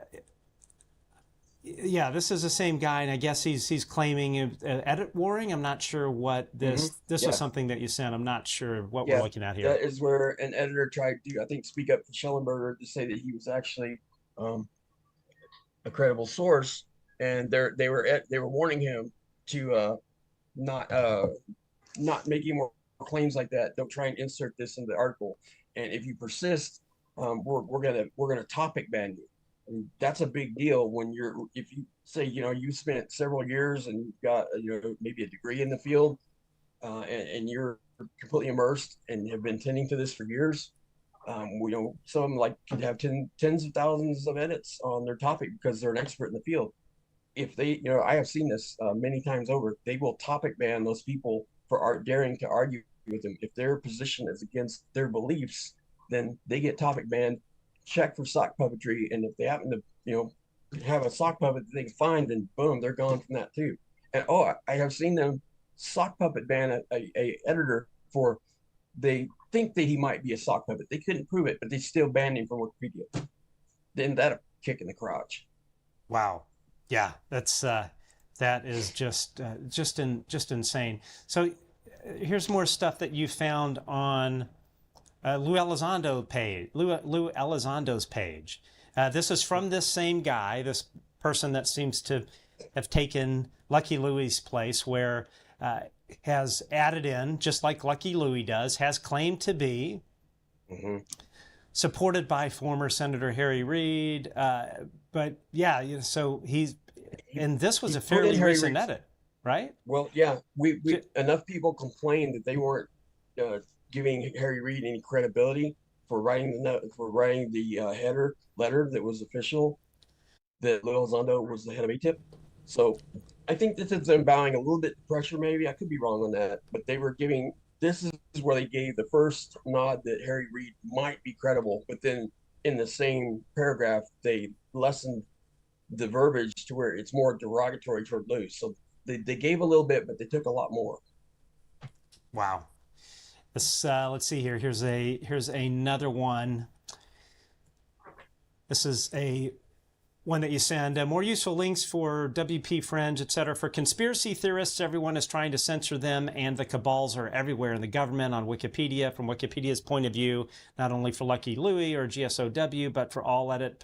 yeah, this is the same guy, and I guess he's claiming edit warring. I'm not sure what this was something that you sent. I'm not sure what we're looking at here. That is where an editor tried to, I think, speak up for Shelenberger to say that he was actually a credible source, and they were warning him to not make any more claims like that. Don't try and insert this in the article, and if you persist, we're gonna topic ban you. And that's a big deal when if you say, you know, you spent several years and you've got, you know, maybe a degree in the field, and you're completely immersed and have been tending to this for years. You know, some like could have tens of thousands of edits on their topic because they're an expert in the field. If they, you know, I have seen this many times over, they will topic ban those people for daring to argue with them. If their position is against their beliefs, then they get topic banned. Check for sock puppetry, and if they happen to, you know, have a sock puppet that they can find, then boom, they're gone from that too. And I have seen them sock puppet ban a editor for they think that he might be a sock puppet. They couldn't prove it, but they still banned him from Wikipedia. Then that a kick in the crotch. Wow. Yeah, that's that is just insane. So here's more stuff that you found on Lou Elizondo's page. This is from this same guy, this person that seems to have taken Lucky Louie's place, where has added in, just like Lucky Louie does, has claimed to be supported by former Senator Harry Reid. But yeah, so and this was a fairly recent edit, right? Well, yeah, we enough people complained that they weren't giving Harry Reid any credibility for writing the header letter that was official, that Lou Elizondo was the head of ATIP. So I think this is them bowing a little bit to pressure, maybe. I could be wrong on that, but this is where they gave the first nod that Harry Reid might be credible, but then in the same paragraph, they lessened the verbiage to where it's more derogatory toward Lou. So they gave a little bit, but they took a lot more. Wow. Let's see here. Here's another one. This is a one that you send. More useful links for WP Fringe, etc. For conspiracy theorists, everyone is trying to censor them, and the cabals are everywhere in the government on Wikipedia. From Wikipedia's point of view, not only for Lucky Louie or GSOW, but for all edit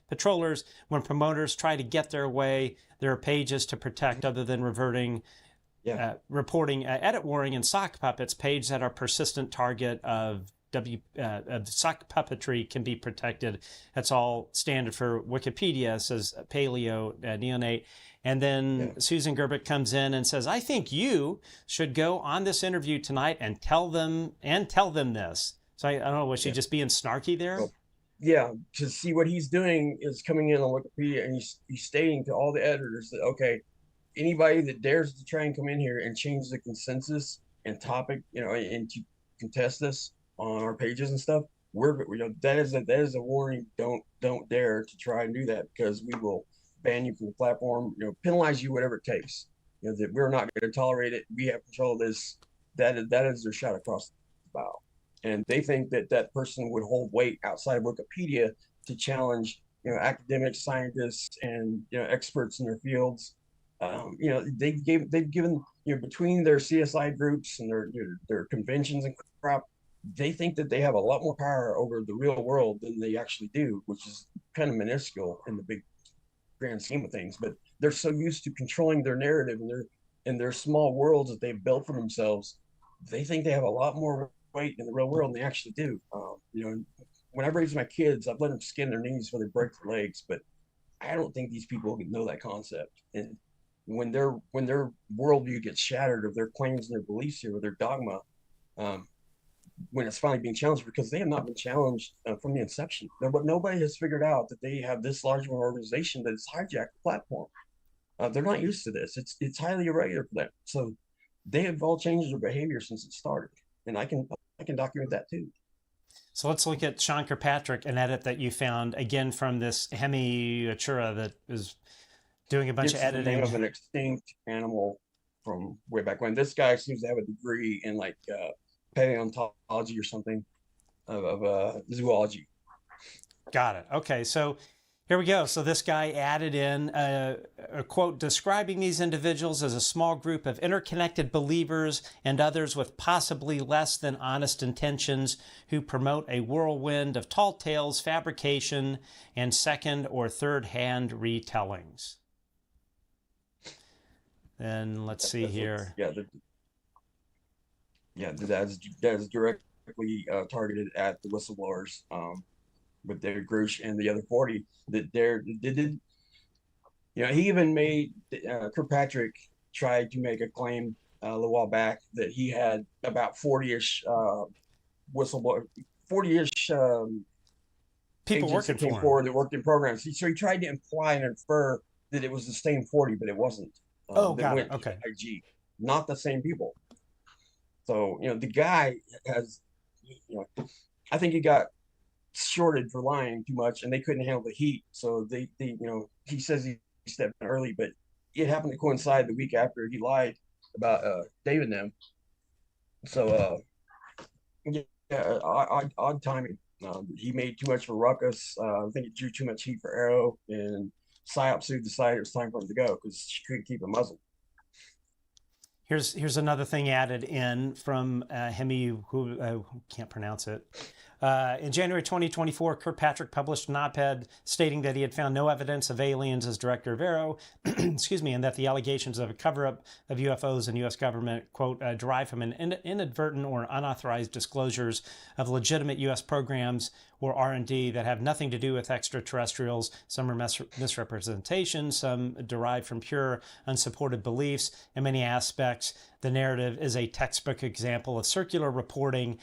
patrollers. When promoters try to get their way, there are pages to protect other than reporting edit warring and sock puppets. Pages that are persistent target of sock puppetry can be protected. That's all standard for Wikipedia, says Paleo Neonate. And then Susan Gerbic comes in and says, I think you should go on this interview tonight and tell them this. So I don't know, was she just being snarky there? Well, yeah, to see what he's doing is coming in on Wikipedia, and he's stating to all the editors that, okay, anybody that dares to try and come in here and change the consensus and topic, and to contest this on our pages and stuff, that is a warning. Don't dare to try and do that, because we will ban you from the platform, penalize you, whatever it takes. That we're not going to tolerate it. We have control of this. That is their shot across the bow. And they think that that person would hold weight outside of Wikipedia to challenge, academics, scientists, and experts in their fields. They've given between their CSI groups and their conventions and crap, they think that they have a lot more power over the real world than they actually do, which is kind of minuscule in the big grand scheme of things. But they're so used to controlling their narrative and their small worlds that they've built for themselves. They think they have a lot more weight in the real world than they actually do. When I raise my kids, I've let them skin their knees before they break their legs, but I don't think these people know that concept. And when their worldview gets shattered of their claims and their beliefs here with their dogma, when it's finally being challenged, because they have not been challenged from the inception. But nobody has figured out that they have this large of an organization that has hijacked the platform. They're not used to this. It's highly irregular for them. So they have all changed their behavior since it started. And I can document that too. So let's look at Sean Kirkpatrick, an edit that you found again from this Hemi Achura that is doing a bunch of editing. The name of an extinct animal from way back when. This guy seems to have a degree in like paleontology or something of zoology. Got it. Okay, so here we go. So this guy added in a quote describing these individuals as a small group of interconnected believers and others with possibly less than honest intentions who promote a whirlwind of tall tales, fabrication, and second or third hand retellings. Then let's see here. That is directly targeted at the whistleblowers. With their Grusch and the other 40 that did. He even made Kirkpatrick tried to make a claim a little while back that he had about 40-ish whistleblower, 40-ish people working for that worked in programs. So he tried to imply and infer that it was the same 40, but it wasn't. Got it. Okay. IG, not the same people. So the guy has, I think he got shorted for lying too much, and they couldn't handle the heat. So they he says he stepped in early, but it happened to coincide the week after he lied about Dave and them. So odd timing. He made too much for Ruckus. I think it drew too much heat for Arrow, and PSYOP Sue decided it was time for him to go because she couldn't keep him muzzled. Here's another thing added in from Hemi, who can't pronounce it. In January 2024, Kirkpatrick published an op-ed stating that he had found no evidence of aliens as director of Arrow, excuse me, and that the allegations of a cover-up of UFOs and U.S. government, quote, derive from an inadvertent or unauthorized disclosures of legitimate U.S. programs or R&D that have nothing to do with extraterrestrials. Some are misrepresentations, some derive from pure unsupported beliefs. In many aspects, the narrative is a textbook example of circular reporting,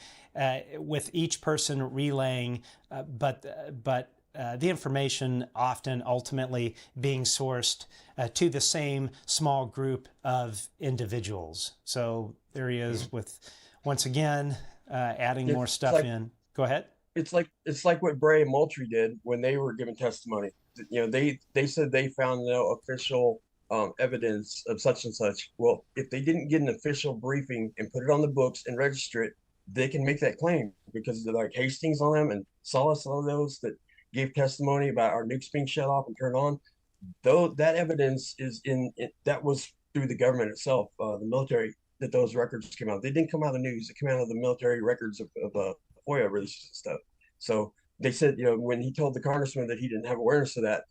with each person relaying, but the information often ultimately being sourced to the same small group of individuals. So there he is with, once again, adding more stuff in. Go ahead. It's like what Bray and Moultrie did when they were given testimony. They said they found no official evidence of such and such. Well, if they didn't get an official briefing and put it on the books and register it, they can make that claim because they're like Hastings on them and Solace, all of those that gave testimony about our nukes being shut off and turned on. Though that evidence is that was through the government itself, the military, that those records came out. They didn't come out of the news. It came out of the military records of FOIA releases and stuff. So they said, when he told the congressman that he didn't have awareness of that,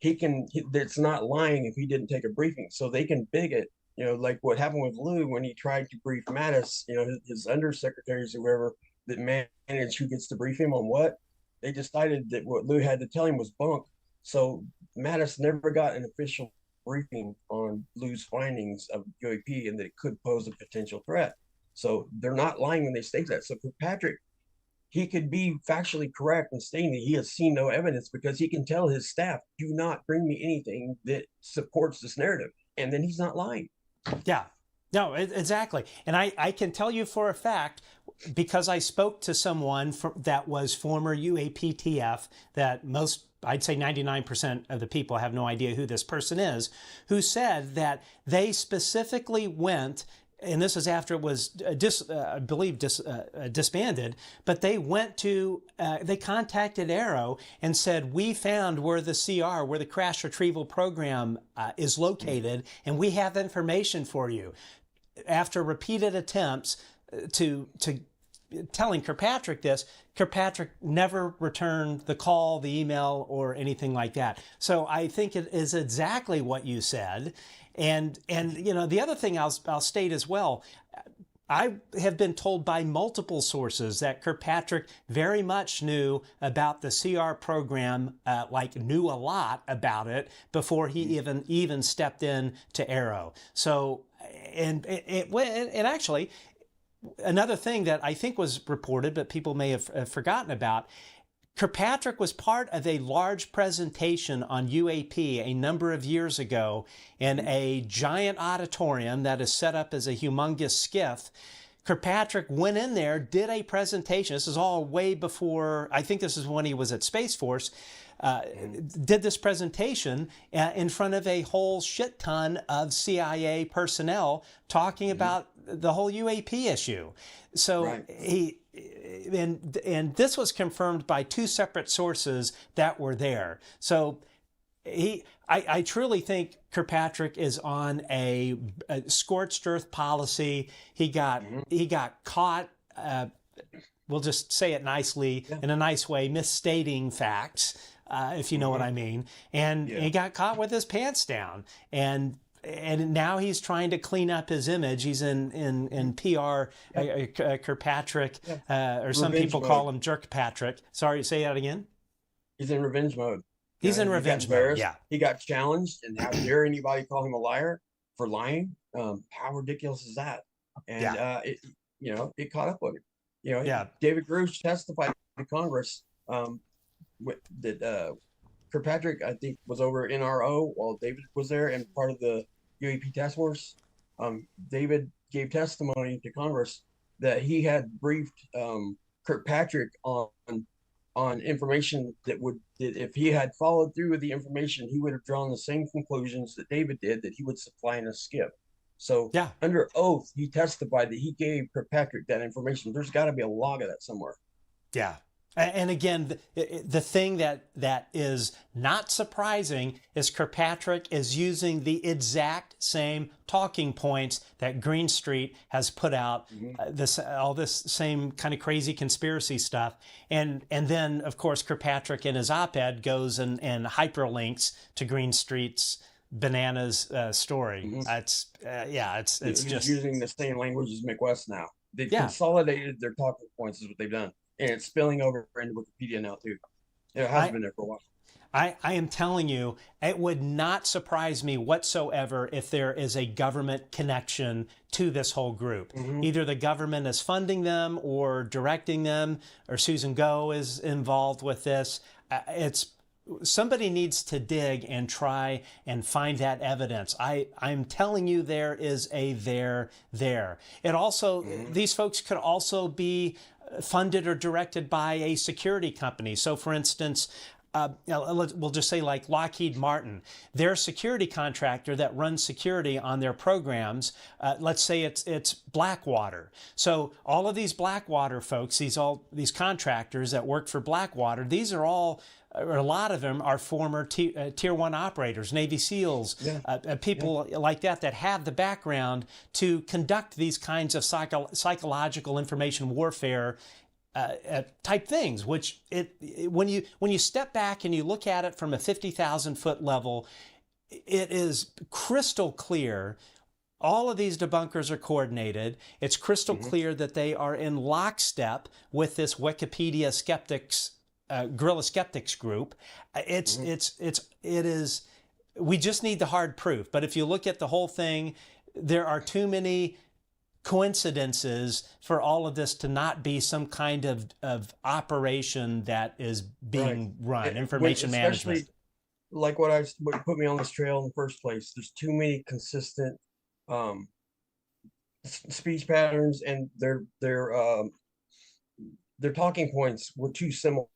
it's not lying if he didn't take a briefing. So they can big it, like what happened with Louie when he tried to brief Mattis, his undersecretaries or whoever that managed who gets to brief him on what. They decided that what Louie had to tell him was bunk. So Mattis never got an official briefing on Louie's findings of UAP and that it could pose a potential threat. So they're not lying when they state that. So Kirkpatrick he could be factually correct in stating that he has seen no evidence, because he can tell his staff, do not bring me anything that supports this narrative. And then he's not lying. Yeah. No, exactly. And I can tell you for a fact, because I spoke to someone that was former UAPTF, that I'd say 99% of the people have no idea who this person is, who said that they specifically went, and this is after it was, I believe, disbanded, but they went to, they contacted Arrow and said, we found where the CR, where the Crash Retrieval Program is located, and we have information for you. After repeated attempts to telling Kirkpatrick this, Kirkpatrick never returned the call, the email, or anything like that. So I think it is exactly what you said. And you know, the other thing I'll state as well, I have been told by multiple sources that Kirkpatrick very much knew about the CR program, knew a lot about it before he even stepped in to Arrow. So, and actually, another thing that I think was reported, but people may have forgotten about, Kirkpatrick was part of a large presentation on UAP a number of years ago in a giant auditorium that is set up as a humongous skiff. Kirkpatrick went in there, did a presentation. This is all way before, I think this is when he was at Space Force, did this presentation in front of a whole shit ton of CIA personnel talking about the whole UAP issue. So right. And this was confirmed by two separate sources that were there. So I truly think Kirkpatrick is on a scorched earth policy. He got caught, we'll just say it nicely, in a nice way, misstating facts, if you know what I mean. And he got caught with his pants down. And now he's trying to clean up his image. He's in PR, Kirkpatrick, or some people call him Jerkpatrick. Sorry, say that again? He's in revenge mode. He's in revenge mode, yeah. He got challenged, and how dare anybody call him a liar for lying? How ridiculous is that? And it caught up with him. David Grusch testified to Congress that Kirkpatrick, I think, was over NRO while David was there and part of the UAP task force. David gave testimony to Congress that he had briefed Kirkpatrick on information that if he had followed through with the information, he would have drawn the same conclusions that David did, that he would supply in a skip. So under oath, he testified that he gave Kirkpatrick that information. There's got to be a log of that somewhere. Yeah. And again, the thing that is not surprising is Kirkpatrick is using the exact same talking points that Greenstreet has put out, all this same kind of crazy conspiracy stuff. And then, of course, Kirkpatrick in his op-ed goes and hyperlinks to Greenstreet's bananas story. It's just using the same language as Mick West now. They've consolidated their talking points is what they've done. And it's spilling over into Wikipedia now, too. It has been there for a while. I am telling you, it would not surprise me whatsoever if there is a government connection to this whole group. Either the government is funding them or directing them, or Susan Go is involved with this. Somebody needs to dig and try and find that evidence. I'm telling you, there is a there. It also, these folks could also be funded or directed by a security company. So for instance, we'll just say like Lockheed Martin, their security contractor that runs security on their programs, let's say it's Blackwater. So all of these Blackwater folks, these contractors that work for Blackwater, these are all, or a lot of them are former Tier 1 operators, Navy SEALs, people like that have the background to conduct these kinds of psychological information warfare type things, which when you step back and you look at it from a 50,000-foot level, it is crystal clear. All of these debunkers are coordinated. It's crystal clear that they are in lockstep with this Wikipedia Skeptics, Guerrilla Skeptics group. It is. We just need the hard proof. But if you look at the whole thing, there are too many coincidences for all of this to not be some kind of operation that is being run, information management. Especially like what put me on this trail in the first place. There's too many consistent speech patterns, and their talking points were too similar.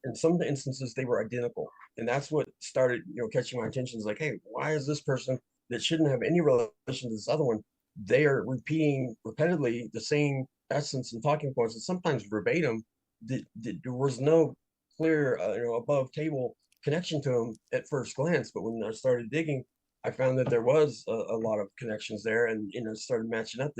In some instances, they were identical, and that's what started, catching my attention. Is like, hey, why is this person that shouldn't have any relation to this other one? They are repeating repetitively the same essence and talking points, and sometimes verbatim. There was no clear, above table connection to them at first glance. But when I started digging, I found that there was a lot of connections there, and started matching up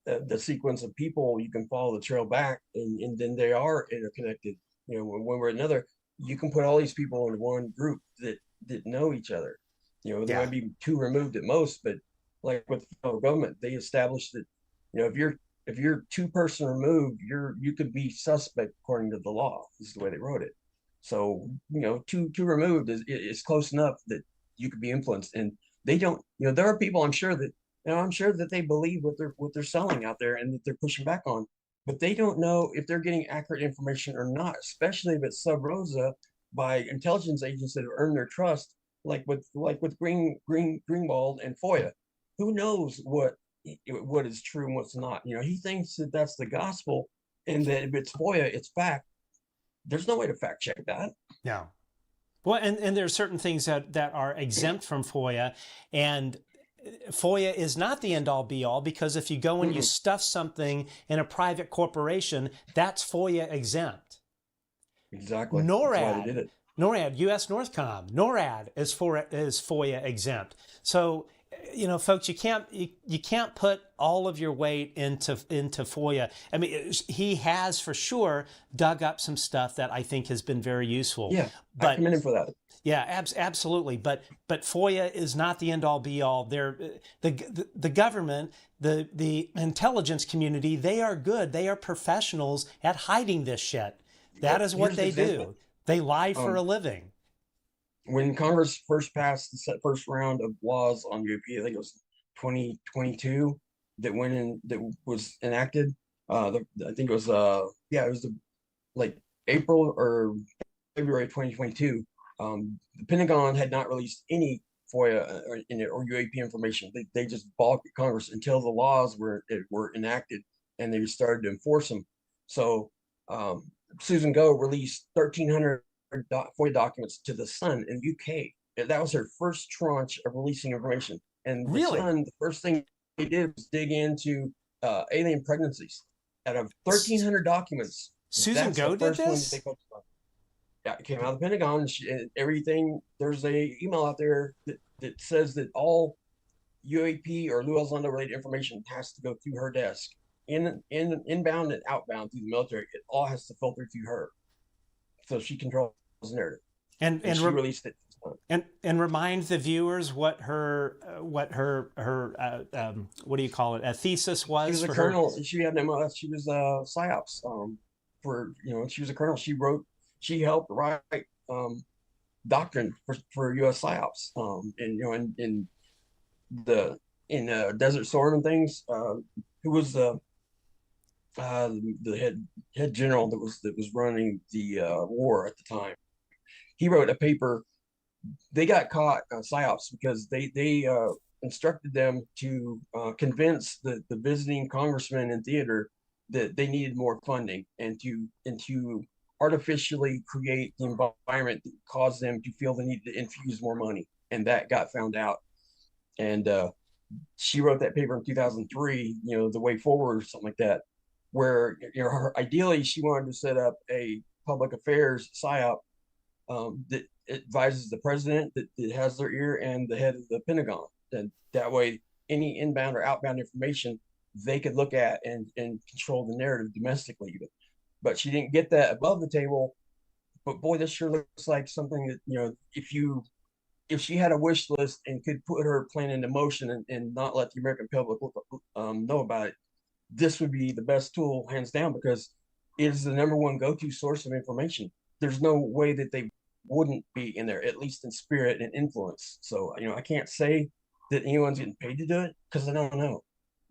that the sequence of people, you can follow the trail back, and then they are interconnected. When we're another, you can put all these people in one group that know each other. They might be too removed at most, but like with the federal government, they established that, if you're 2-person removed, you could be suspect according to the law. This is the way they wrote it. So, two removed is close enough that you could be influenced. And they don't, there are people, I'm sure that they believe what they're selling out there and that they're pushing back on, but they don't know if they're getting accurate information or not, especially if it's sub rosa by intelligence agents that have earned their trust, like with Greenwald and FOIA. Who knows what is true and what's not? He thinks that that's the gospel, and that if it's FOIA, it's fact. There's no way to fact check that. No. Well, and there are certain things that are exempt from FOIA, and FOIA is not the end-all be-all, because if you go and you stuff something in a private corporation, that's FOIA exempt. Exactly. NORAD, that's why they did it. NORAD, U.S. Northcom, NORAD is FOIA exempt. So, folks, you can't put all of your weight into FOIA. I mean, he has for sure dug up some stuff that I think has been very useful. Yeah, but I commend him for that. Yeah, absolutely. But FOIA is not the end all be all. The government, the intelligence community, they are good. They are professionals at hiding this shit. That is what they do. They lie for a living. When Congress first passed the first round of laws on UAP, I think it was 2022 that went in, that was enacted. I think it was like April or February 2022. The Pentagon had not released any FOIA or UAP information. They just balked at Congress until the laws were enacted and they started to enforce them. So Susan Go released 1,300 FOIA documents to the Sun in UK. And that was her first tranche of releasing information. And the Sun, the first thing they did was dig into alien pregnancies. Out of 1,300 documents, Susan Go did this? Yeah, it came out of the Pentagon. Everything. There's a email out there that says that all UAP or Lou Elizondo related information has to go through her desk, inbound and outbound through the military. It all has to filter through her, so she controls the narrative. And she released it. And remind the viewers what her what do you call it? A thesis was. She was a colonel. She had an MLS. She was psyops. She was a colonel. She helped write doctrine for U.S. psyops. In Desert Storm and things. Who was the head general that was running the war at the time? He wrote a paper. They got caught psyops because they instructed them to convince the visiting congressman in theater that they needed more funding and to artificially create the environment that caused them to feel the need to infuse more money, and that got found out. And she wrote that paper in 2003, the way forward or something like that, where ideally she wanted to set up a public affairs psyop that advises the president, that has their ear, and the head of the Pentagon. And that way, any inbound or outbound information they could look at and control the narrative domestically even. But she didn't get that above the table. But boy, this sure looks like something that, if she had a wish list and could put her plan into motion and not let the American public know about it, this would be the best tool, hands down, because it is the #1 go-to source of information. There's no way that they wouldn't be in there, at least in spirit and influence. So, I can't say that anyone's getting paid to do it because I don't know.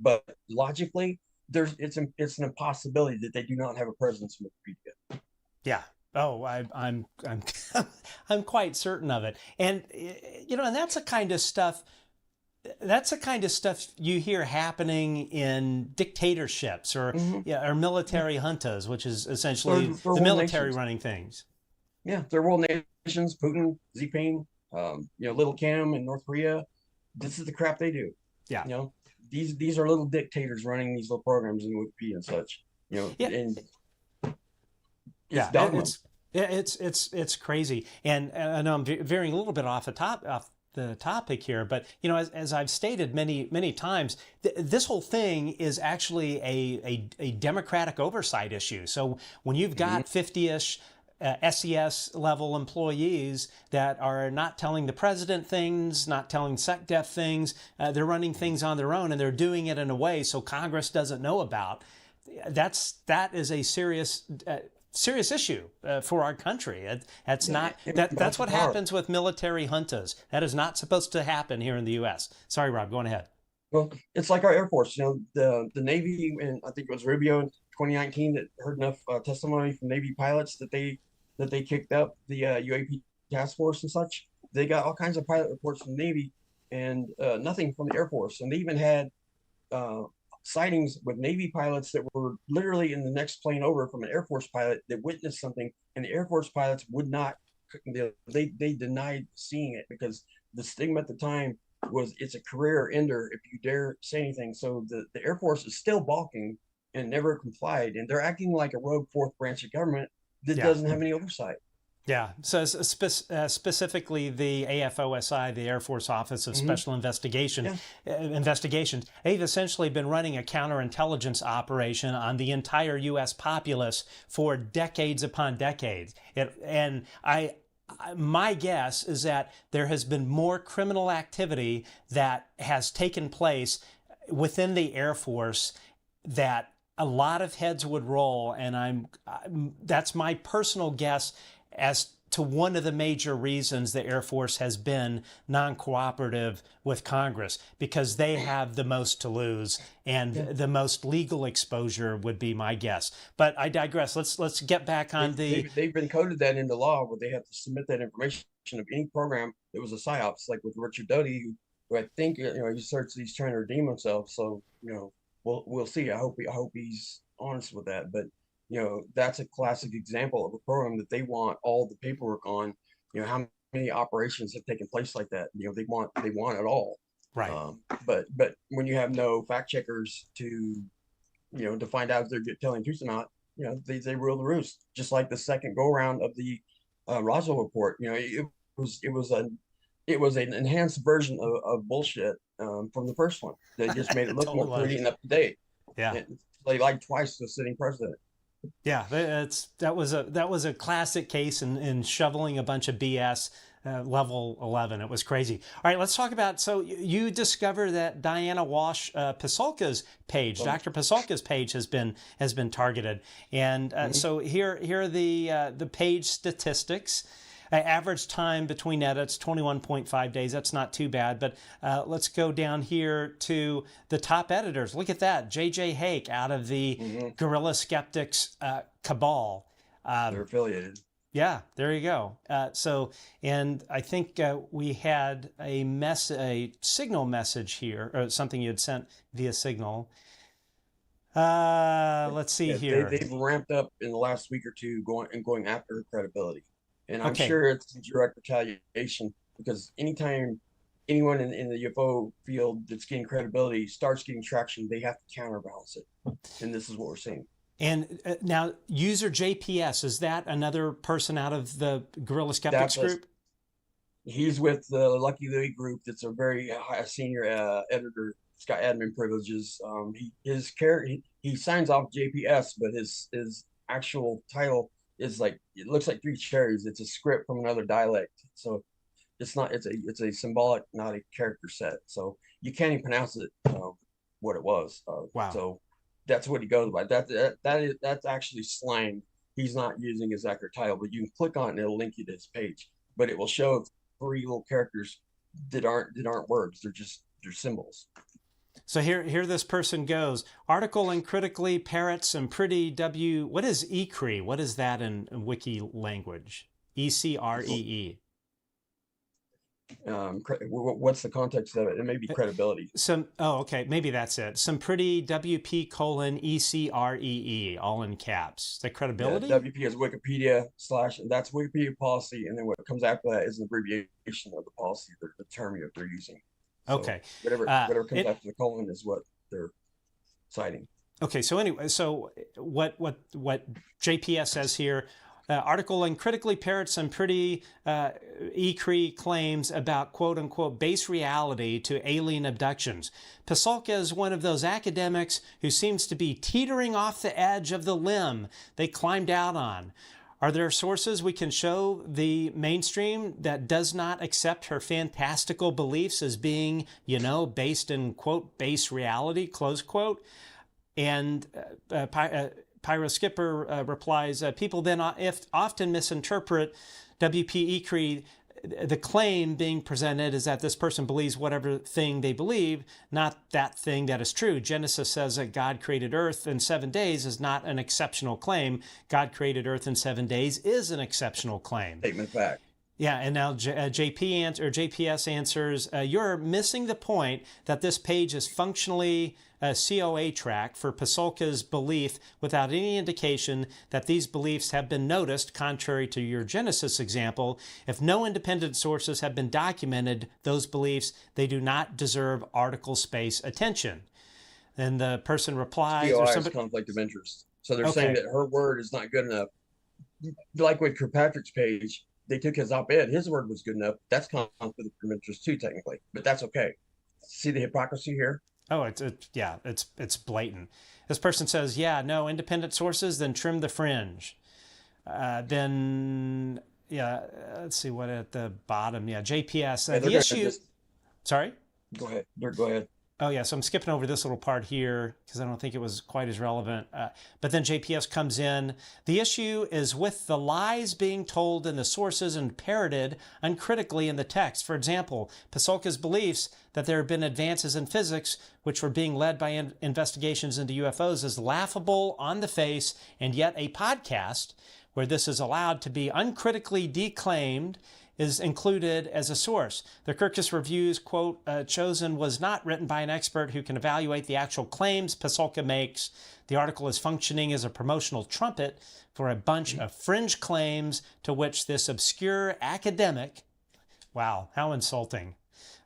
but logically, it's an impossibility that they do not have a presence in Wikipedia. Yeah. Oh, I'm I'm quite certain of it. And and that's the kind of stuff. That's the kind of stuff you hear happening in dictatorships or or military juntas, which is essentially the military running things. Yeah, they're world nations. Putin, Xi Jinping, Little Kim in North Korea. This is the crap they do. Yeah. These are little dictators running these little programs in Wikipedia and such. And it's crazy. And I know I'm veering a little bit off the topic here, but as I've stated many times, this whole thing is actually a democratic oversight issue. So when you've got 50-ish SES level employees that are not telling the president things, not telling SecDef things, they're running things on their own, and they're doing it in a way so Congress doesn't know about. That is a serious issue for our country. That's what happens with military juntas. That is not supposed to happen here in the U.S. Sorry, Rob, going ahead. Well, it's like our Air Force. The Navy, and I think it was Rubio in 2019 that heard enough testimony from Navy pilots that they kicked up the UAP task force and such. They got all kinds of pilot reports from the Navy and nothing from the Air Force. And they even had sightings with Navy pilots that were literally in the next plane over from an Air Force pilot that witnessed something, and the Air Force pilots would not. They denied seeing it because the stigma at the time was it's a career ender if you dare say anything. So the Air Force is still balking and never complied, and they're acting like a rogue fourth branch of government that doesn't have any oversight. Yeah, so specifically the AFOSI, the Air Force Office of Special Investigations, they've essentially been running a counterintelligence operation on the entire U.S. populace for decades upon decades. My guess is that there has been more criminal activity that has taken place within the Air Force that a lot of heads would roll, and that's my personal guess as to one of the major reasons the Air Force has been non-cooperative with Congress, because they have the most to lose and the most legal exposure would be my guess. But I digress. Let's get back on they've been coded that into law where they have to submit that information of any program that was a psyops, like with Richard Doty, who I think he's trying to redeem himself. So we'll see. I hope he's honest with that, but. That's a classic example of a program that they want all the paperwork on. How many operations have taken place like that? They want it all. Right. But when you have no fact checkers to find out if they're telling truth or not, they rule the roost. Just like the second go around of the Roswell report. It was an enhanced version of bullshit from the first one. They just made it look more pretty and up to date. Yeah. They lied twice to the sitting president. Yeah, that was a classic case in shoveling a bunch of BS. Level 11. It was crazy. All right, let's talk about. So you discover that Diana Walsh Pasulka's page, Dr. Pasulka's page, has been targeted, and so here are the page statistics. Average time between edits, 21.5 days. That's not too bad. But let's go down here to the top editors. Look at that. J.J. Hake out of the Guerrilla Skeptics Cabal. They're affiliated. Yeah, there you go. And I think we had a Signal message here, or something you had sent via Signal. Let's see here. They've ramped up in the last week or two going after her credibility. And I'm sure it's direct retaliation, because anytime anyone in the UFO field that's getting credibility starts getting traction, they have to counterbalance it. And this is what we're seeing. And now, user JPS, is that another person out of the Guerrilla Skeptics group? He's with the Lucky Louie group. That's a very high senior editor. He's got admin privileges. He signs off JPS, but his actual title is like, it looks like three cherries. It's a script from another dialect. So it's a symbolic, not a character set. So you can't even pronounce it what it was. Wow. So that's what he goes by. That's actually slang. He's not using his accurate title, but you can click on it and it'll link you to his page. But it will show three little characters that aren't words. They're symbols. So here this person goes. Article uncritically parrots some pretty what is ECREE? What is that in wiki language? ECREE. What's the context of it? It may be credibility. Okay, maybe that's it. Some pretty WP:/ECREE, all in caps. The credibility? Yeah, WP is Wikipedia / that's Wikipedia policy, and then what comes after that is an abbreviation of the policy, the term they're using. So okay. Whatever comes after the colon is what they're citing. Okay, so anyway, so what JPS says here, article uncritically parrots some pretty ECREE claims about quote-unquote base reality to alien abductions. Pasulka is one of those academics who seems to be teetering off the edge of the limb they climbed out on. Are there sources we can show the mainstream that does not accept her fantastical beliefs as being, based in, quote, base reality, close quote? And Pyro Skipper replies, people then often misinterpret WP ECREE. The claim being presented is that this person believes whatever thing they believe, not that thing that is true. Genesis says that God created Earth in 7 days is not an exceptional claim. God created Earth in 7 days is an exceptional claim. Statement fact. Yeah, and now JPS answers, you're missing the point that this page is functionally a COA track for Pasulka's belief without any indication that these beliefs have been noticed, contrary to your Genesis example. If no independent sources have been documented those beliefs, they do not deserve article space attention. And the person replies... COI is conflict of interest. So they're saying that her word is not good enough. Like with Kirkpatrick's page, they took his op-ed. His word was good enough. That's conflict of interest too, technically, but that's okay. See the hypocrisy here? Oh, it's blatant. This person says, no independent sources, then trim the fringe. Let's see what at the bottom. JPS. The issue. Sorry? Go ahead. Go ahead. Oh, yeah. So I'm skipping over this little part here because I don't think it was quite as relevant. But then JPS comes in. The issue is with the lies being told in the sources and parroted uncritically in the text. For example, Pasulka's beliefs that there have been advances in physics which were being led by investigations into UFOs is laughable on the face, and yet a podcast where this is allowed to be uncritically declaimed is included as a source. The Kirkus Review's quote chosen was not written by an expert who can evaluate the actual claims Pasulka makes. The article is functioning as a promotional trumpet for a bunch of fringe claims to which this obscure academic, wow, how insulting,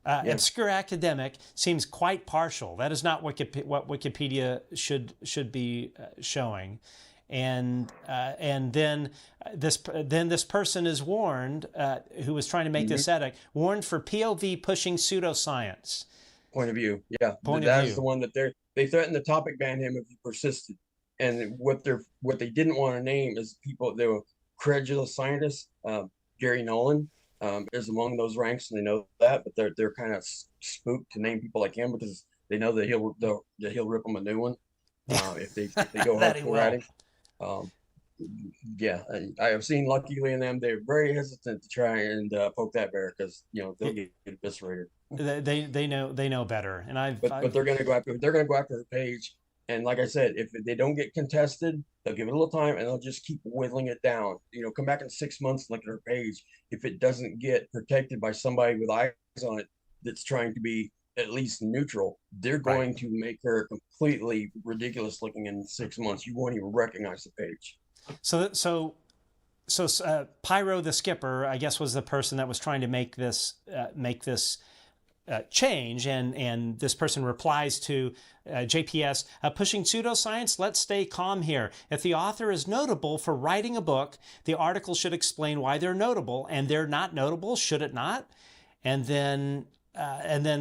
obscure academic seems quite partial. That is not what Wikipedia should be showing. And then this person is warned, who was trying to make this edit, warned for POV pushing pseudoscience. Point of view, yeah. That is the one that they threatened to topic ban him if he persisted. And what they didn't want to name is they were credulous scientists. Gary Nolan is among those ranks, and they know that, but they're kind of spooked to name people like him because they know that he'll rip them a new one if they go hardcore writing. I have seen luckily in them, they're very hesitant to try and poke that bear because they'll get eviscerated. They know better, and but they're going to go after her page, and like I said, if they don't get contested, they'll give it a little time and they'll just keep whittling it down. Come back in 6 months and look at her page. If it doesn't get protected by somebody with eyes on it that's trying to be at least neutral, they're going to make her completely ridiculous looking in 6 months. You won't even recognize the page. So Pyro the Skipper, I guess, was the person that was trying to make this change, and this person replies to JPS, pushing pseudoscience, let's stay calm here. If the author is notable for writing a book, the article should explain why they're notable, and they're not notable, should it not? And then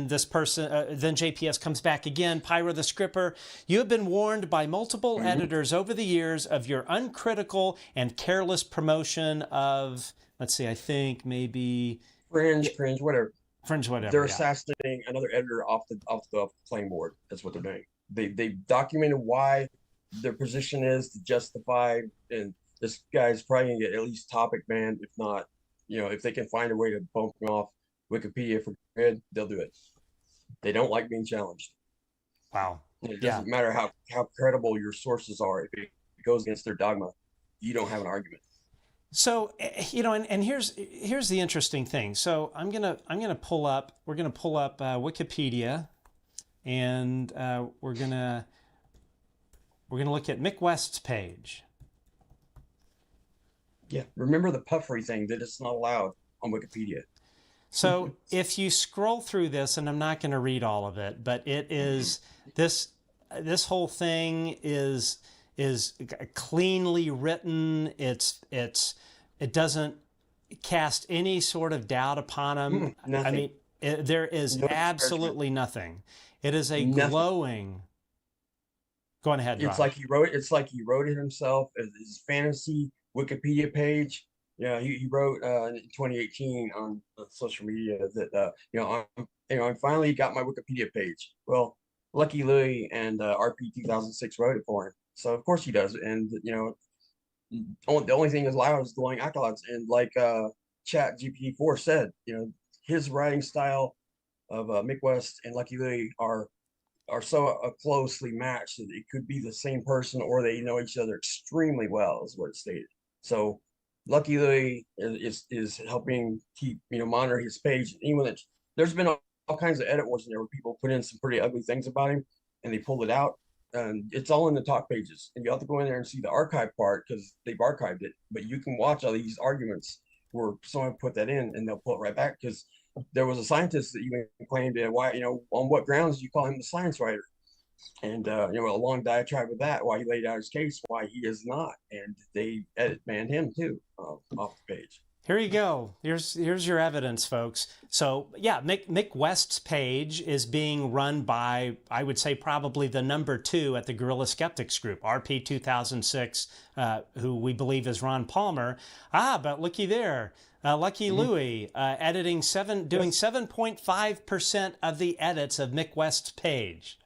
this person, then JPS comes back again. Pyro the Skipper, you have been warned by multiple editors over the years of your uncritical and careless promotion of, let's see, I think maybe Fringe, whatever. They're assassinating another editor off the playing board. That's what they're doing. They documented why their position is justified, and this guy's probably gonna get at least topic banned, if not, if they can find a way to bump him off Wikipedia for good, they'll do it. They don't like being challenged. Wow. It Yeah. doesn't matter how credible your sources are. If it goes against their dogma, you don't have an argument. So, you know, and here's the interesting thing. So we're gonna pull up Wikipedia, and we're gonna look at Mick West's page. Yeah, remember the puffery thing, that it's not allowed on Wikipedia. So if you scroll through this, and I'm not going to read all of it, but it is this whole thing is cleanly written. It doesn't cast any sort of doubt upon them. Nothing. I mean, there is No absolutely nothing. It is a Nothing. glowing. Go on ahead, It's Raj. like he wrote it himself as his fantasy Wikipedia page. Yeah, he wrote in 2018 on social media that I'm finally got my Wikipedia page. Well, Lucky Louie and RP 2006 wrote it for him, so of course he does. And the only thing is allowed is glowing accolades. And like Chat GPT-4 said, his writing style of Mick West and Lucky Louie are so closely matched that it could be the same person, or they know each other extremely well, is what it stated. So Lucky Louie is helping keep monitor his page. Even there's been all kinds of edit wars in there where people put in some pretty ugly things about him, and they pulled it out, and it's all in the talk pages. And you have to go in there and see the archive part because they've archived it. But you can watch all these arguments where someone put that in, and they'll pull it right back because there was a scientist that even claimed why on what grounds do you call him the science writer, and a long diatribe of that, why he laid out his case, why he is not, and they banned him too off the page. Here you go. Here's your evidence, folks. So yeah, Mick West's page is being run by, I would say, probably the number 2 at the Guerrilla Skeptics group, RP 2006, who we believe is Ron Palmer. But looky there. Lucky Louie doing 7.5% of the edits of Mick West's page.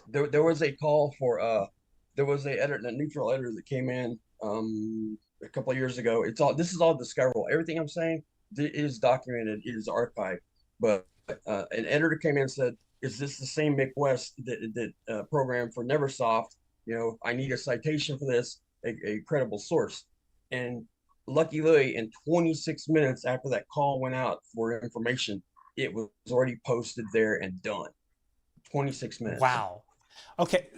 There was a call for there was a neutral editor that came in a couple of years ago. This is all discoverable. Everything I'm saying is documented, it is archived. But an editor came in and said, "Is this the same Mick West that programmed for Neversoft? I need a citation for this, a credible source." And Lucky Louie, in 26 minutes after that call went out for information, it was already posted there and done. 26 minutes. Wow. Okay.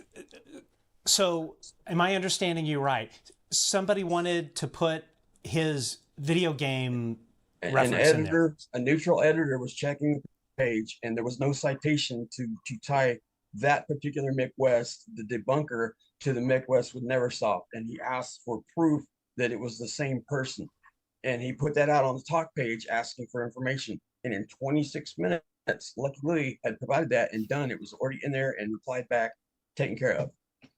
So am I understanding you right? Somebody wanted to put his video game reference in there. A neutral editor was checking the page, and there was no citation to tie that particular Mick West, the debunker, to the Mick West with Neversoft. And he asked for proof that it was the same person. And he put that out on the talk page asking for information. And in 26 minutes, Lucky Louie had provided that and done. It was already in there and replied back, taken care of.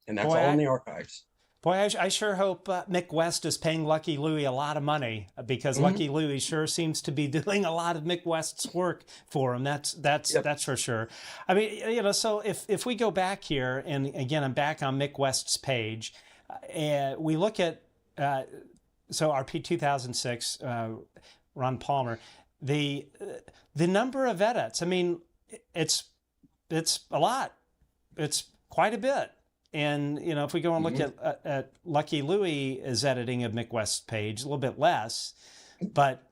And that's all in the archives. Boy, I sure hope Mick West is paying Lucky Louie a lot of money, because Lucky Louie sure seems to be doing a lot of Mick West's work for him. That's for sure. I mean, so if we go back here, and again, I'm back on Mick West's page, and we look at so RP 2006, Ron Palmer, the number of edits. I mean, it's a lot. It's quite a bit. And, if we go and look at Lucky Louie is editing of Mick West's page, a little bit less, but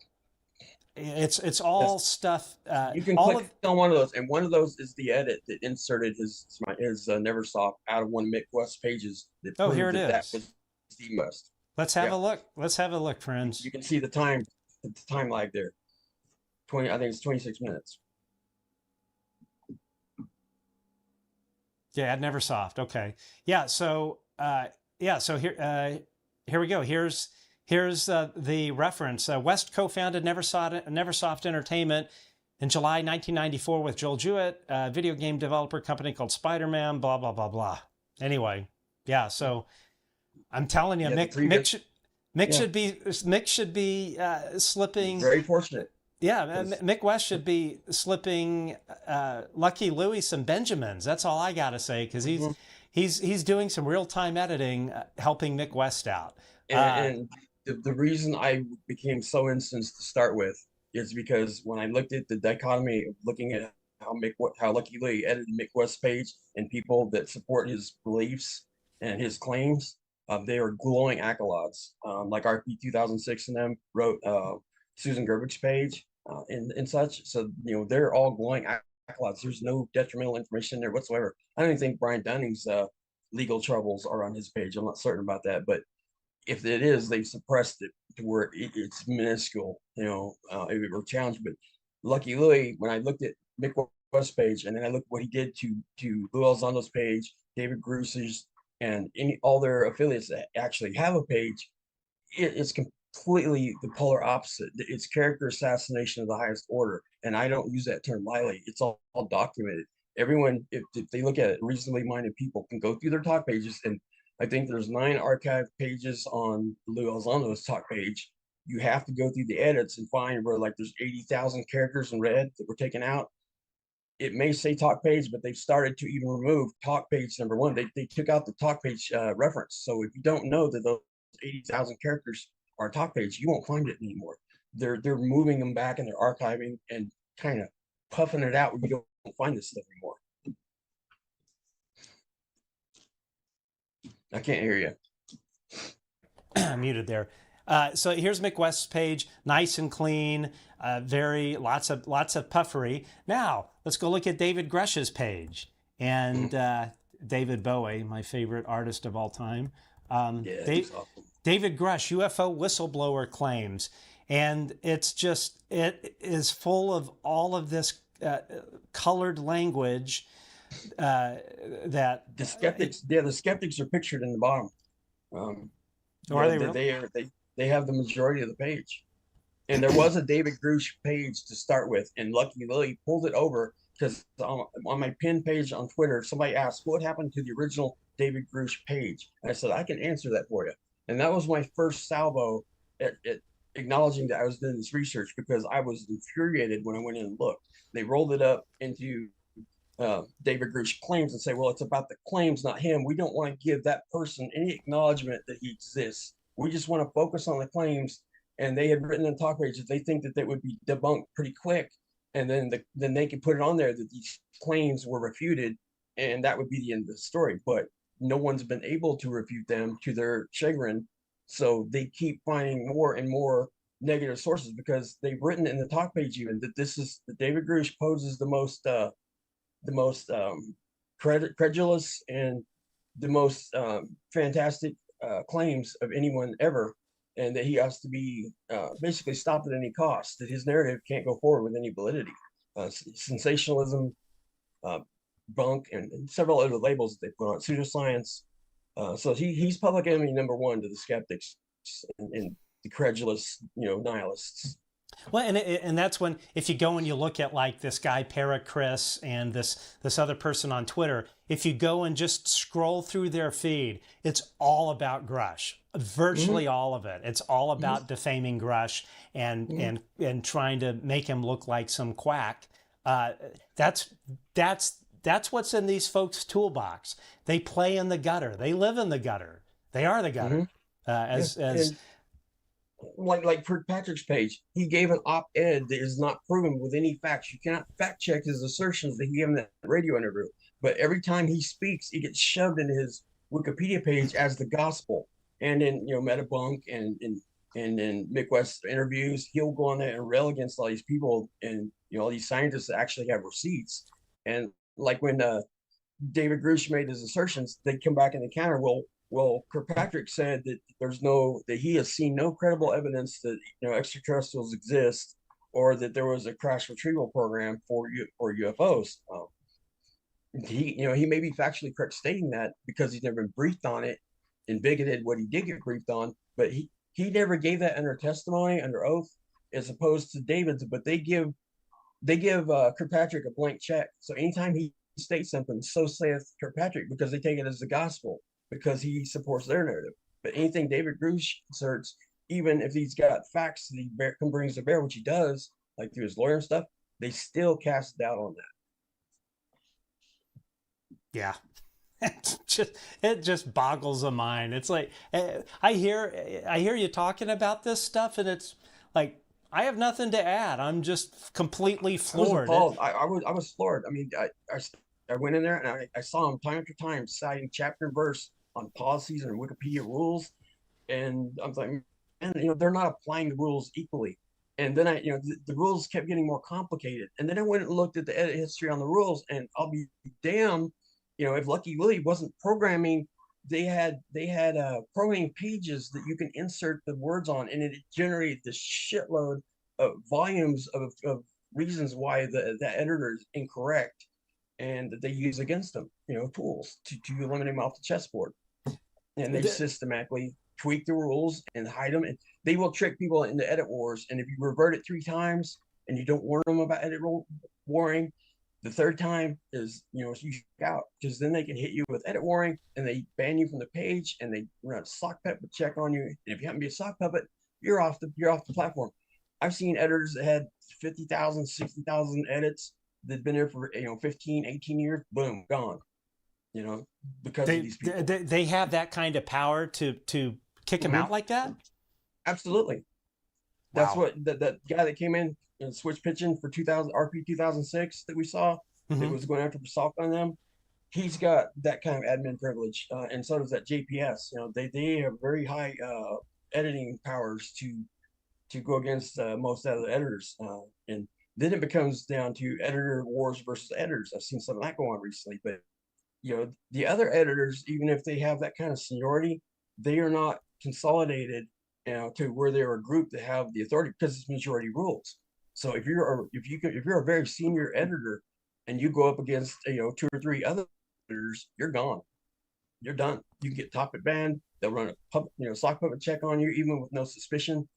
it's all stuff. You can click on one of those, and one of those is the edit that inserted his Neversoft out of one of Mick West's pages. Here it is. That was Steve West. Let's have a look. Let's have a look, friends. You can see the time lag there. I think it's 26 minutes. Yeah, at Neversoft. Okay. Yeah. So So here we go. Here's the reference. West co-founded Neversoft Entertainment in July 1994 with Joel Jewett, a video game developer company called Spider-Man. Blah blah blah blah. Anyway, yeah. So I'm telling you, Mick should be slipping. Very fortunate. Yeah, Mick West should be slipping Lucky Louie some Benjamins. That's all I gotta say, because he's doing some real time editing, helping Mick West out. And the reason I became so incensed to start with is because when I looked at the dichotomy of looking at how Lucky Louie edited Mick West's page, and people that support his beliefs and his claims, they are glowing acolytes. Like RP 2006 and them wrote Susan Gerbich's page and such. So they're all glowing acolytes. There's no detrimental information there whatsoever. I don't even think Brian Dunning's legal troubles are on his page. I'm not certain about that, but if it is, they've suppressed it to where it's minuscule. If it were challenged. But Lucky Louie, when I looked at Mick West's page, and then I looked what he did to Lou Elizondo's page, David Grusch's, and all their affiliates that actually have a page, it's completely the polar opposite. It's character assassination of the highest order, and I don't use that term lightly. It's all documented. Everyone, if they look at it, reasonably minded people can go through their talk pages, and I think there's 9 archive pages on Lou Elizondo's talk page. You have to go through the edits and find where like there's 80,000 characters in red that were taken out. It may say talk page, but they've started to even remove talk page number 1. They took out the talk page reference. So if you don't know that those 80,000 characters are talk page, you won't find it anymore. They're moving them back and they're archiving and kind of puffing it out where you don't find this stuff anymore. I can't hear you. I'm muted there. So here's Mick West's page, nice and clean, lots of puffery. Now let's go look at David Grusch's page, and David Bowie, my favorite artist of all time. David Grusch, UFO whistleblower claims, and it is full of all of this colored language. That the skeptics are pictured in the bottom. Are they really? They have the majority of the page, and there was a David Grusch page to start with, and Lucky Louie pulled it over because on my pinned page on Twitter, somebody asked what happened to the original David Grusch page, and I said I can answer that for you, and that was my first salvo at acknowledging that I was doing this research, because I was infuriated when I went in and looked. They rolled it up into David Grusch claims and say, well, it's about the claims, not him. We don't want to give that person any acknowledgement that he exists. We just want to focus on the claims. And they had written in talk pages, they think that they would be debunked pretty quick, and then they could put it on there that these claims were refuted, and that would be the end of the story. But no one's been able to refute them, to their chagrin. So they keep finding more and more negative sources, because they've written in the talk page even that that David Grusch poses the most credulous and the most fantastic claims of anyone ever, and that he has to be basically stopped at any cost, that his narrative can't go forward with any validity. Sensationalism, bunk, and several other labels that they put on pseudoscience. So he's public enemy number 1 to the skeptics and the credulous, nihilists. Well, and that's when, if you go and you look at like this guy Parachris and this other person on Twitter, if you go and just scroll through their feed, it's all about Grusch, virtually all of it. It's all about defaming Grusch and trying to make him look like some quack. That's what's in these folks' toolbox. They play in the gutter. They live in the gutter. They are the gutter. Like Kirkpatrick's page, he gave an op-ed that is not proven with any facts. You cannot fact check his assertions that he gave in that radio interview. But every time he speaks, it gets shoved into his Wikipedia page as the gospel. And in Metabunk and in Mick West's interviews, he'll go on there and rail against all these people and all these scientists that actually have receipts. And like when David Grusch made his assertions, they come back and they counter. Well, Kirkpatrick said that he has seen no credible evidence that extraterrestrials exist, or that there was a crash retrieval program for UFOs. He may be factually correct stating that, because he's never been briefed on it and bigoted what he did get briefed on, but he never gave that under testimony, under oath, as opposed to David's. But they give Kirkpatrick a blank check. So anytime he states something, so saith Kirkpatrick, because they take it as the gospel, because he supports their narrative. But anything David Grusch asserts, even if he's got facts that he brings to bear, which he does, like through his lawyer and stuff, they still cast doubt on that. Yeah. It just boggles the mind. It's like, I hear you talking about this stuff, and it's like, I have nothing to add. I'm just completely I was floored. appalled. I was floored. I mean, I went in there and I saw him time after time citing chapter and verse on policies and Wikipedia rules, and I'm like, man, they're not applying the rules equally. And then the rules kept getting more complicated. And then I went and looked at the edit history on the rules, and I'll be damned, if Lucky Louie wasn't programming, they had programming pages that you can insert the words on, and it generated this shitload of volumes of reasons why the editor is incorrect, and that they use against them, tools to eliminate them off the chessboard. And they systematically tweak the rules and hide them. And they will trick people into edit wars. And if you revert it 3 times and you don't warn them about edit warring, the 3rd time is, you shoot out, because then they can hit you with edit warring and they ban you from the page, and they run a sock puppet check on you. And if you happen to be a sock puppet, you're off the platform. I've seen editors that had 50,000, 60,000 edits that'd been there for 15, 18 years. Boom, gone. Because of these people. They have that kind of power to kick him out like that? Absolutely. That's what that guy that came in and switch pitching for RP 2006 that we saw, that was going after Basalt on them. He's got that kind of admin privilege, and so does that JPS. They have very high editing powers to go against most of the editors, and then it becomes down to editor wars versus editors. I've seen some of that go on recently, but the other editors, even if they have that kind of seniority, they are not consolidated, to where they're a group that have the authority, because it's majority rules. So if you're a very senior editor and you go up against 2 or 3 other editors, you're gone. You're done. You can get topic banned. They'll run a sock puppet check on you, even with no suspicion,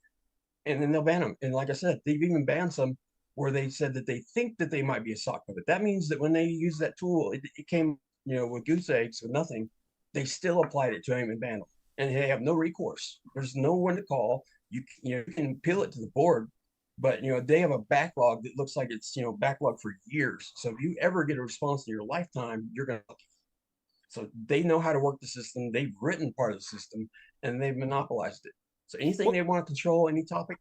and then they'll ban them. And like I said, they've even banned some where they said that they think that they might be a sock puppet. That means that when they use that tool, it came with goose eggs with nothing. They still applied it to him and banned him, and they have no recourse. There's no one to call. You can appeal it to the board, but they have a backlog that looks like it's backlog for years. So if you ever get a response in your lifetime, you're gonna. So they know how to work the system. They've written part of the system, and they've monopolized it. So anything they want to control, any topic,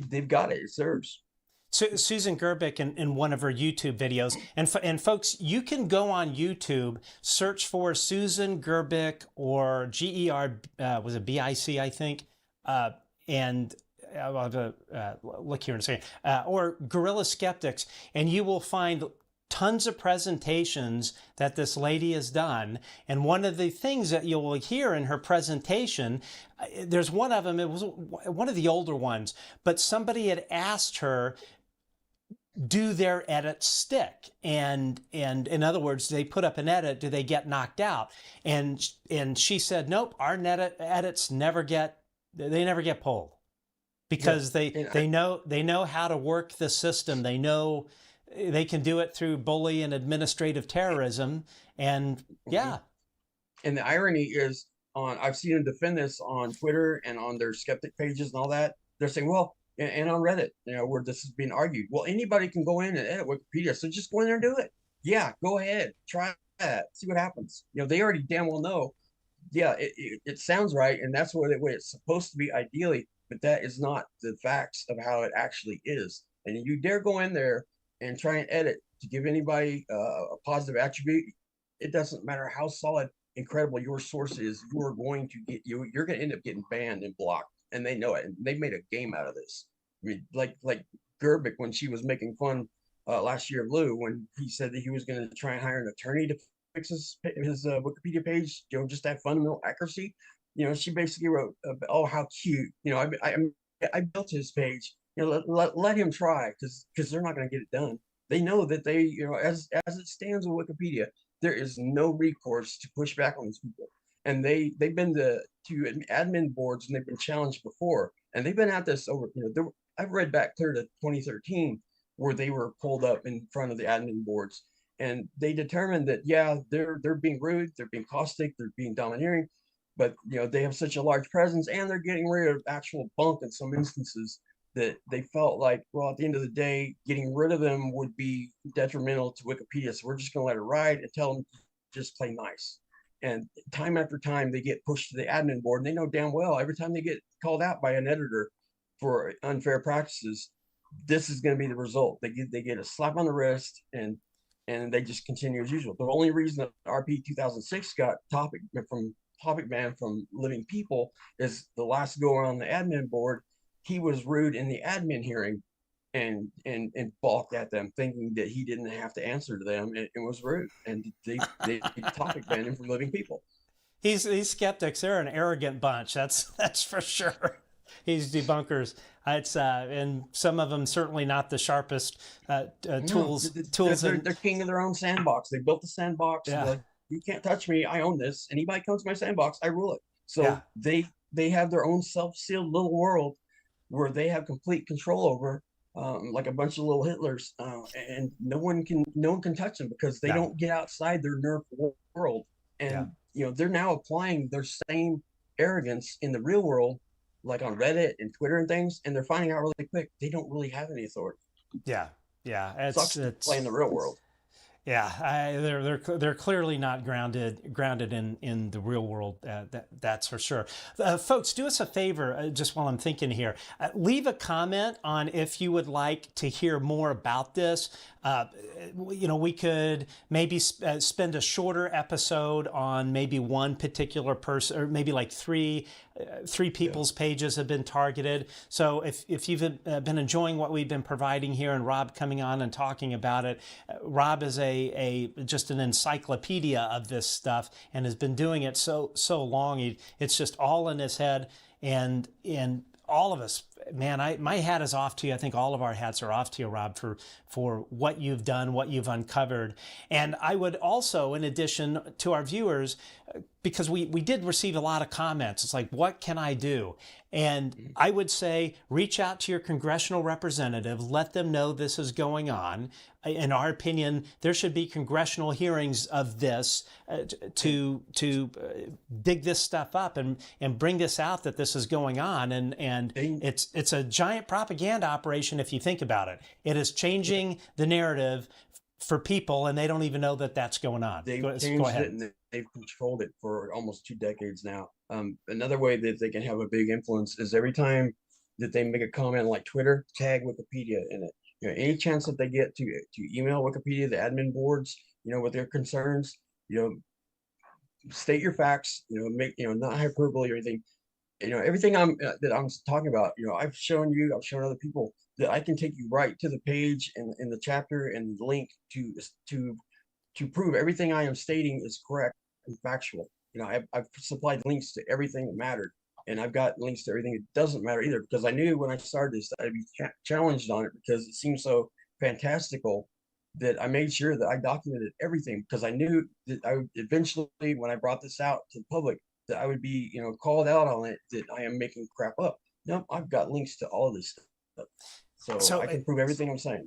they've got it. It's theirs. So Susan Gerbic in one of her YouTube videos, and folks, you can go on YouTube, search for Susan Gerbic or GER, was it BIC, I think, and I'll have to look here in a second, or Guerrilla Skeptics, and you will find tons of presentations that this lady has done. And one of the things that you will hear in her presentation, there's one of them, it was one of the older ones, but somebody had asked her, do their edits stick? And in other words, they put up an edit, do they get knocked out? And she said, nope, our edits never get pulled, because they know how to work the system. They know they can do it through bully and administrative terrorism. And yeah. And the irony is, I've seen them defend this on Twitter and on their skeptic pages and all that. They're saying, well, and on Reddit, where this is being argued, well, anybody can go in and edit Wikipedia, so just go in there and do it. Yeah, go ahead, try that, see what happens. They already damn well know. Yeah, it sounds right, and that's the way it's supposed to be ideally, but that is not the facts of how it actually is. And you dare go in there and try and edit to give anybody a positive attribute, it doesn't matter how solid, incredible your source is, you're going to end up getting banned and blocked. And they know it, and they made a game out of this. I mean, like Gerbic, when she was making fun last year of Lou, when he said that he was going to try and hire an attorney to fix his Wikipedia page, just that fundamental accuracy. She basically wrote, "Oh, how cute! I built his page. Let him try, because they're not going to get it done. They know that they, as it stands with Wikipedia, there is no recourse to push back on these people." And they've been to admin boards, and they've been challenged before, and they've been at this over. I've read back clear to 2013 where they were pulled up in front of the admin boards, and they determined that they're being rude, they're being caustic, they're being domineering, but they have such a large presence, and they're getting rid of actual bunk in some instances, that they felt like, well, at the end of the day, getting rid of them would be detrimental to Wikipedia, so we're just going to let it ride and tell them to just play nice. And time after time, they get pushed to the admin board, and they know damn well every time they get called out by an editor, for unfair practices, this is going to be the result. They get a slap on the wrist, and they just continue as usual. The only reason that RP 2006 got topic ban from Living People is the last go around the admin board, he was rude in the admin hearing and balked at them, thinking that he didn't have to answer to them, and was rude, and they topic banned him from Living People. These skeptics, they're an arrogant bunch. That's for sure. These debunkers, it's and some of them certainly not the sharpest tools. They're king of their own sandbox. They built the sandbox. Yeah. Like, you can't touch me. I own this. Anybody comes to my sandbox, I rule it. So Yeah. they have their own self-sealed little world where they have complete control over, like a bunch of little Hitlers, and no one can touch them because they don't get outside their nerf world. And they're now applying their same arrogance in the real world, like on Reddit and Twitter and things, and they're finding out really quick they don't really have any authority. Yeah. It's playing the real world. Yeah, they're clearly not grounded in the real world. That's for sure. Folks, do us a favor, just while I'm thinking here. Leave a comment on if you would like to hear more about this. We could maybe spend a shorter episode on maybe one particular person, or maybe like three people's pages have been targeted. So if you've been enjoying what we've been providing here, and Rob coming on and talking about it, Rob is just an encyclopedia of this stuff and has been doing it so long. It's just all in his head, and all of us, man, my hat is off to you. I think all of our hats are off to you, Rob, for what you've done, what you've uncovered. And I would also, in addition to our viewers, because we did receive a lot of comments, it's like, what can I do? And I would say, reach out to your congressional representative, let them know this is going on. In our opinion, there should be congressional hearings of this to dig this stuff up and bring this out, that this is going on. And it's a giant propaganda operation if you think about it. It is changing the narrative for people, and they don't even know that that's going on. They've go changed ahead. it, and they've controlled it for almost 2 decades now. Another way that they can have a big influence is every time that they make a comment like Twitter, tag Wikipedia in it. Any chance that they get to email Wikipedia, the admin boards, with their concerns, state your facts, make, not hyperbole or anything. Everything that I'm talking about, I've shown other people that I can take you right to the page and in the chapter and the link to prove everything I am stating is correct and factual. I've supplied links to everything that mattered, and I've got links to everything that doesn't matter either, because I knew when I started this that I'd be challenged on it, because it seemed so fantastical that I made sure that I documented everything, because I knew that I would eventually, when I brought this out to the public, that I would be, called out on it, that I am making crap up. No, I've got links to all of this stuff. So I can prove everything I'm saying.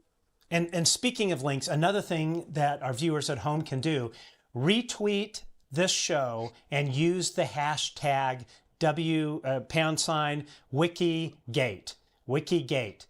And speaking of links, another thing that our viewers at home can do, retweet this show and use the hashtag #Wikigate. Wikigate.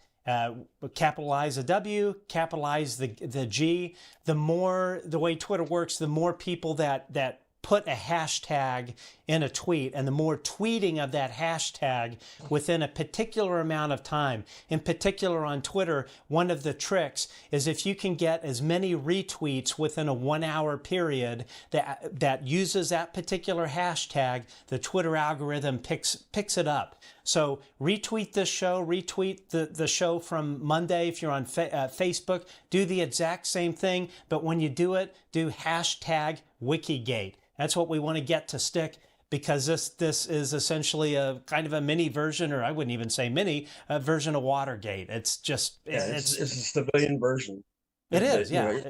Capitalize the W, capitalize the G. The way Twitter works, the more people that put a hashtag in a tweet, and the more tweeting of that hashtag within a particular amount of time. In particular on Twitter, one of the tricks is if you can get as many retweets within a 1-hour period that uses that particular hashtag, the Twitter algorithm picks it up. So retweet this show, retweet the show from Monday if you're on Facebook, do the exact same thing, but when you do it, do hashtag Wikigate. That's what we want to get to stick, because this is essentially a kind of a mini version, or I wouldn't even say mini, a version of Watergate. It's just it's a civilian version. It is, yeah.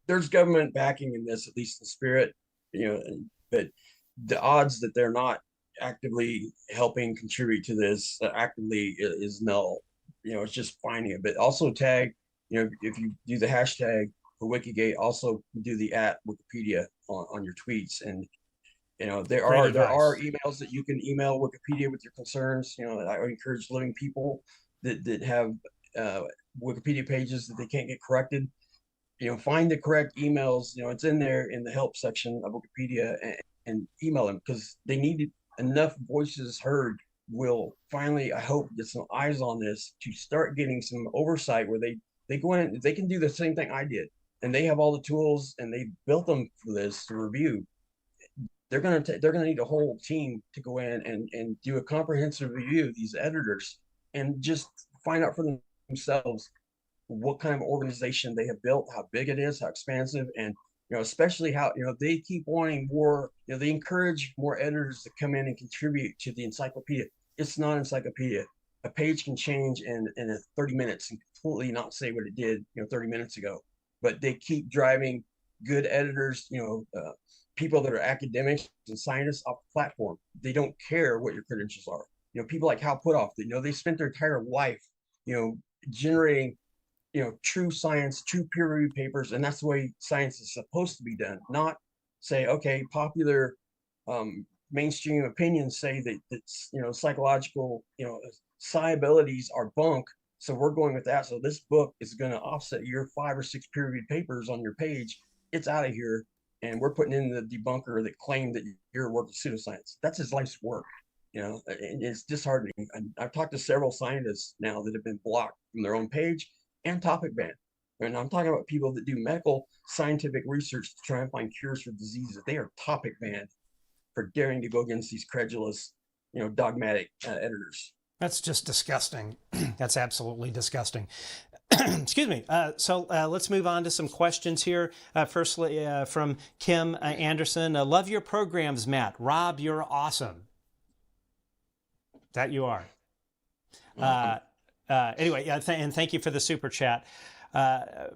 There's government backing in this, at least in spirit, but the odds that they're not actively helping contribute to this actively is null. It's just finding it. But also tag, if you do the hashtag for Wikigate, also do the @Wikipedia on your tweets. And there are emails that you can email Wikipedia with your concerns. I encourage Living People that have Wikipedia pages that they can't get corrected. Find the correct emails. It's in there in the help section of Wikipedia, and email them, because they need enough voices heard will finally, I hope, get some eyes on this to start getting some oversight where they go in, they can do the same thing I did, and they have all the tools and they built them for this to review. They're gonna need a whole team to go in and do a comprehensive review of these editors and just find out for themselves what kind of organization they have built, how big it is, how expansive, and especially how they keep wanting more. They encourage more editors to come in and contribute to the encyclopedia. It's not an encyclopedia. A page can change in 30 minutes and completely not say what it did 30 minutes ago. But they keep driving good editors, people that are academics and scientists off the platform. They don't care what your credentials are. People like Hal Puthoff, they spent their entire life, generating, true science, true peer-reviewed papers, and that's the way science is supposed to be done. Not say, okay, popular mainstream opinions say that psychological, psi abilities are bunk, so we're going with that. So this book is going to offset your 5 or 6 peer-reviewed papers on your page. It's out of here. And we're putting in the debunker that claimed that your work is pseudoscience. That's his life's work, and it's disheartening. I've talked to several scientists now that have been blocked from their own page and topic banned. And I'm talking about people that do medical scientific research to try and find cures for diseases. They are topic banned for daring to go against these credulous, dogmatic editors. That's just disgusting. That's absolutely disgusting. Excuse me. So let's move on to some questions here. Firstly, from Kim Anderson. Love your programs, Matt. Rob, you're awesome. That you are. Anyway, and thank you for the super chat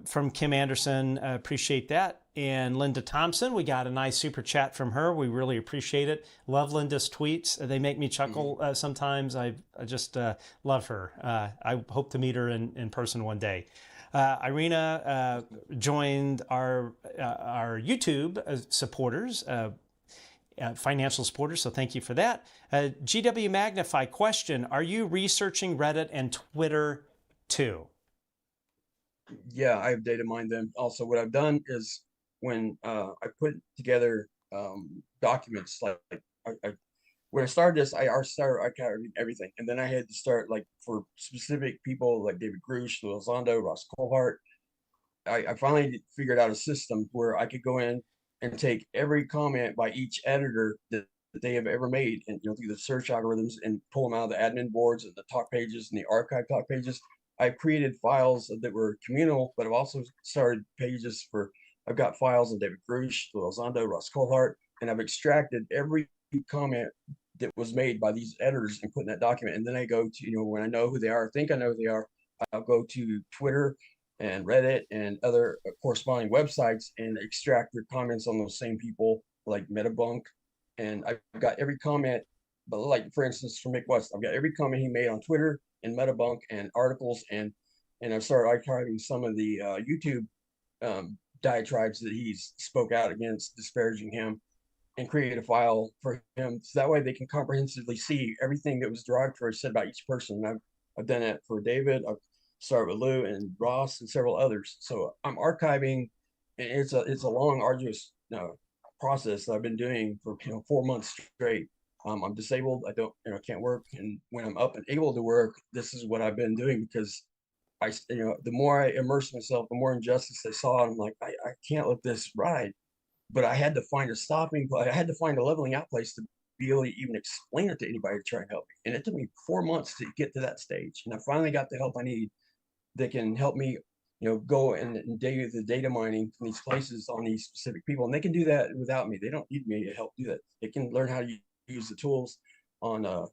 from Kim Anderson. Appreciate that. And Linda Thompson, we got a nice super chat from her. We really appreciate it. Love Linda's tweets. They make me chuckle sometimes. I just love her. I hope to meet her in person one day. Irina joined our YouTube supporters, financial supporters, so thank you for that. GW Magnify question, are you researching Reddit and Twitter too? Yeah, I have data mined them. Also, what I've done is when I put together documents, like when I started this, I covered everything, and then I had to start, like, for specific people like David Grusch, Louie, Ross Coulthart. I finally figured out a system where I could go in and take every comment by each editor that they have ever made, and through the search algorithms, and pull them out of the admin boards and the talk pages and the archive talk pages. I've created files that were communal, but I've also started pages for. I've got files on David Grusch, Louie, Ross Coulthart, and I've extracted every comment that was made by these editors and put in that document. And then I go to, when I know who they are, think I know who they are, I'll go to Twitter and Reddit and other corresponding websites and extract their comments on those same people, like Metabunk. And I've got every comment, but like, for instance, from Mick West, I've got every comment he made on Twitter and Metabunk and articles, and I've started archiving some of the YouTube diatribes that he's spoke out against, disparaging him, and create a file for him, so that way they can comprehensively see everything that was derogatory said by each person. And I've done that for David. I've started with Lou and Ross and several others. So I'm archiving, and it's a long, arduous process that I've been doing for 4 months straight. I'm disabled. I don't, can't work, and when I'm up and able to work, this is what I've been doing, because the more I immerse myself, the more injustice I saw. And I'm like, I can't let this ride. But I had to find a stopping point. I had to find a leveling out place to be able to even explain it to anybody to try and help me. And it took me 4 months to get to that stage. And I finally got the help I need that can help me, go and do the data mining from these places on these specific people. And they can do that without me. They don't need me to help do that. They can learn how to use the tools on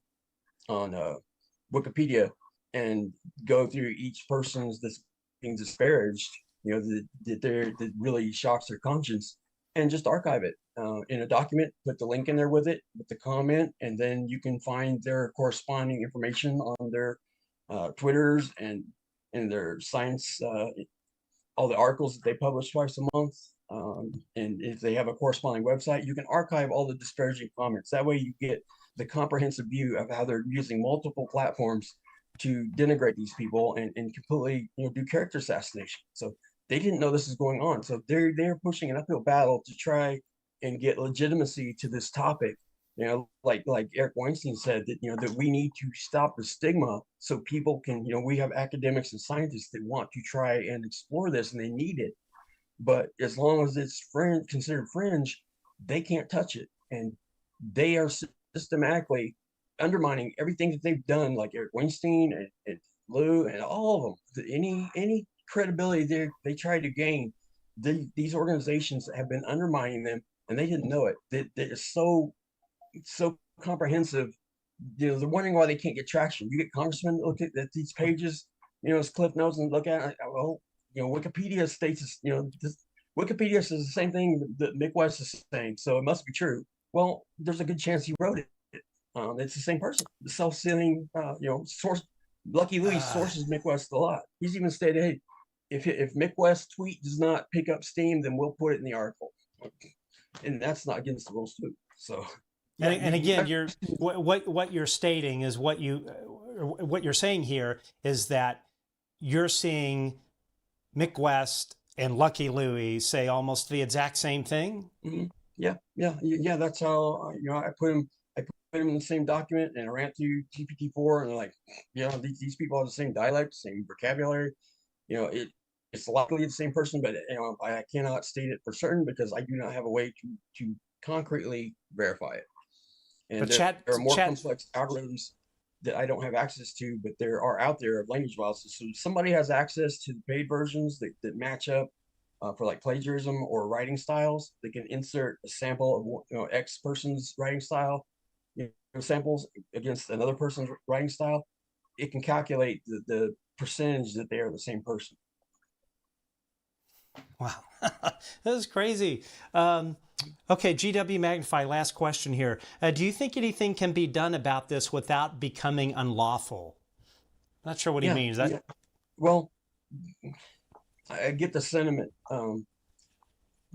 Wikipedia and go through each person's that's being disparaged, that really shocks their conscience, and just archive it in a document, put the link in there with it, with the comment, and then you can find their corresponding information on their Twitters and in their science, all the articles that they publish twice a month. And if they have a corresponding website, you can archive all the disparaging comments. That way you get the comprehensive view of how they're using multiple platforms to denigrate these people and completely do character assassination. So they didn't know this is going on. So they're pushing an uphill battle to try and get legitimacy to this topic You know, like Eric Weinstein said, that, you know, that we need to stop the stigma so people can, you know, we have academics and scientists that want to try and explore this and they need it. But as long as it's considered fringe, they can't touch it. And they are systematically undermining everything that they've done, like Eric Weinstein and Lou and all of them. Any credibility they tried to gain, these organizations have been undermining them, and they didn't know it. That is so comprehensive. You know, they're wondering why they can't get traction. You get congressmen look at these pages, you know, as cliff notes and look at it. Well, you know, Wikipedia states, you know, Wikipedia says the same thing that Mick West is saying, so it must be true. Well, there's a good chance he wrote it. It's the same person. The self-sealing, you know, source. Lucky Louie sources Mick West a lot. He's even stated, hey, if Mick West's tweet does not pick up steam, then we'll put it in the article, and that's not against the rules too. So. And again, what you're stating is what you're saying here is that you're seeing Mick West and Lucky Louie say almost the exact same thing. Mm-hmm. Yeah. That's how, you know, I put him in the same document, and I ran through GPT-4, and they're like, you know, these people have the same dialect, same vocabulary. You know, it's likely the same person, but, you know, I cannot state it for certain because I do not have a way to concretely verify it. And there are more complex algorithms that I don't have access to, but there are out there of language models. So somebody has access to the paid versions that match up for like plagiarism or writing styles. They can insert a sample of, you know, X person's writing style, you know, samples against another person's writing style. It can calculate the percentage that they are the same person. Wow, that is crazy. Okay, GW Magnify, last question here. Do you think anything can be done about this without becoming unlawful? Not sure what he means. Yeah. Well, I get the sentiment.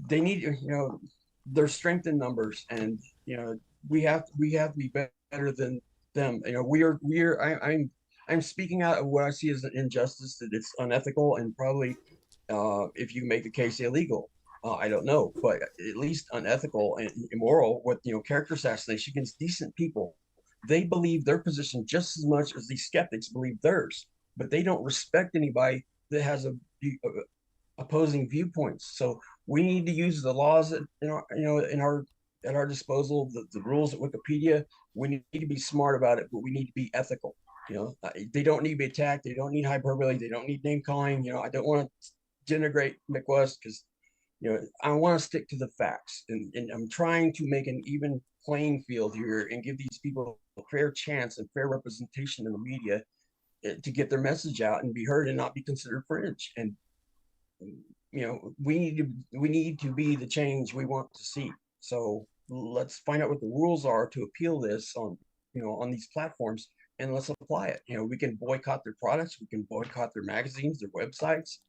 They need, you know, there's strength in numbers, and, you know, we have to be better than them. You know, I'm speaking out of what I see as an injustice, that it's unethical, and probably if you make the case illegal. I don't know, but at least unethical and immoral with, you know, character assassination against decent people. They believe their position just as much as these skeptics believe theirs, but they don't respect anybody that has opposing viewpoints. So we need to use the laws that, at our disposal, the rules at Wikipedia. We need to be smart about it, but we need to be ethical. You know, they don't need to be attacked. They don't need hyperbole. They don't need name calling. You know, I don't want to denigrate Mick West because, you know, I want to stick to the facts, and I'm trying to make an even playing field here and give these people a fair chance and fair representation in the media to get their message out and be heard and not be considered fringe. And, you know, we need to be the change we want to see. So let's find out what the rules are to appeal this on, you know, on these platforms, and let's apply it. You know, we can boycott their products, we can boycott their magazines, their websites.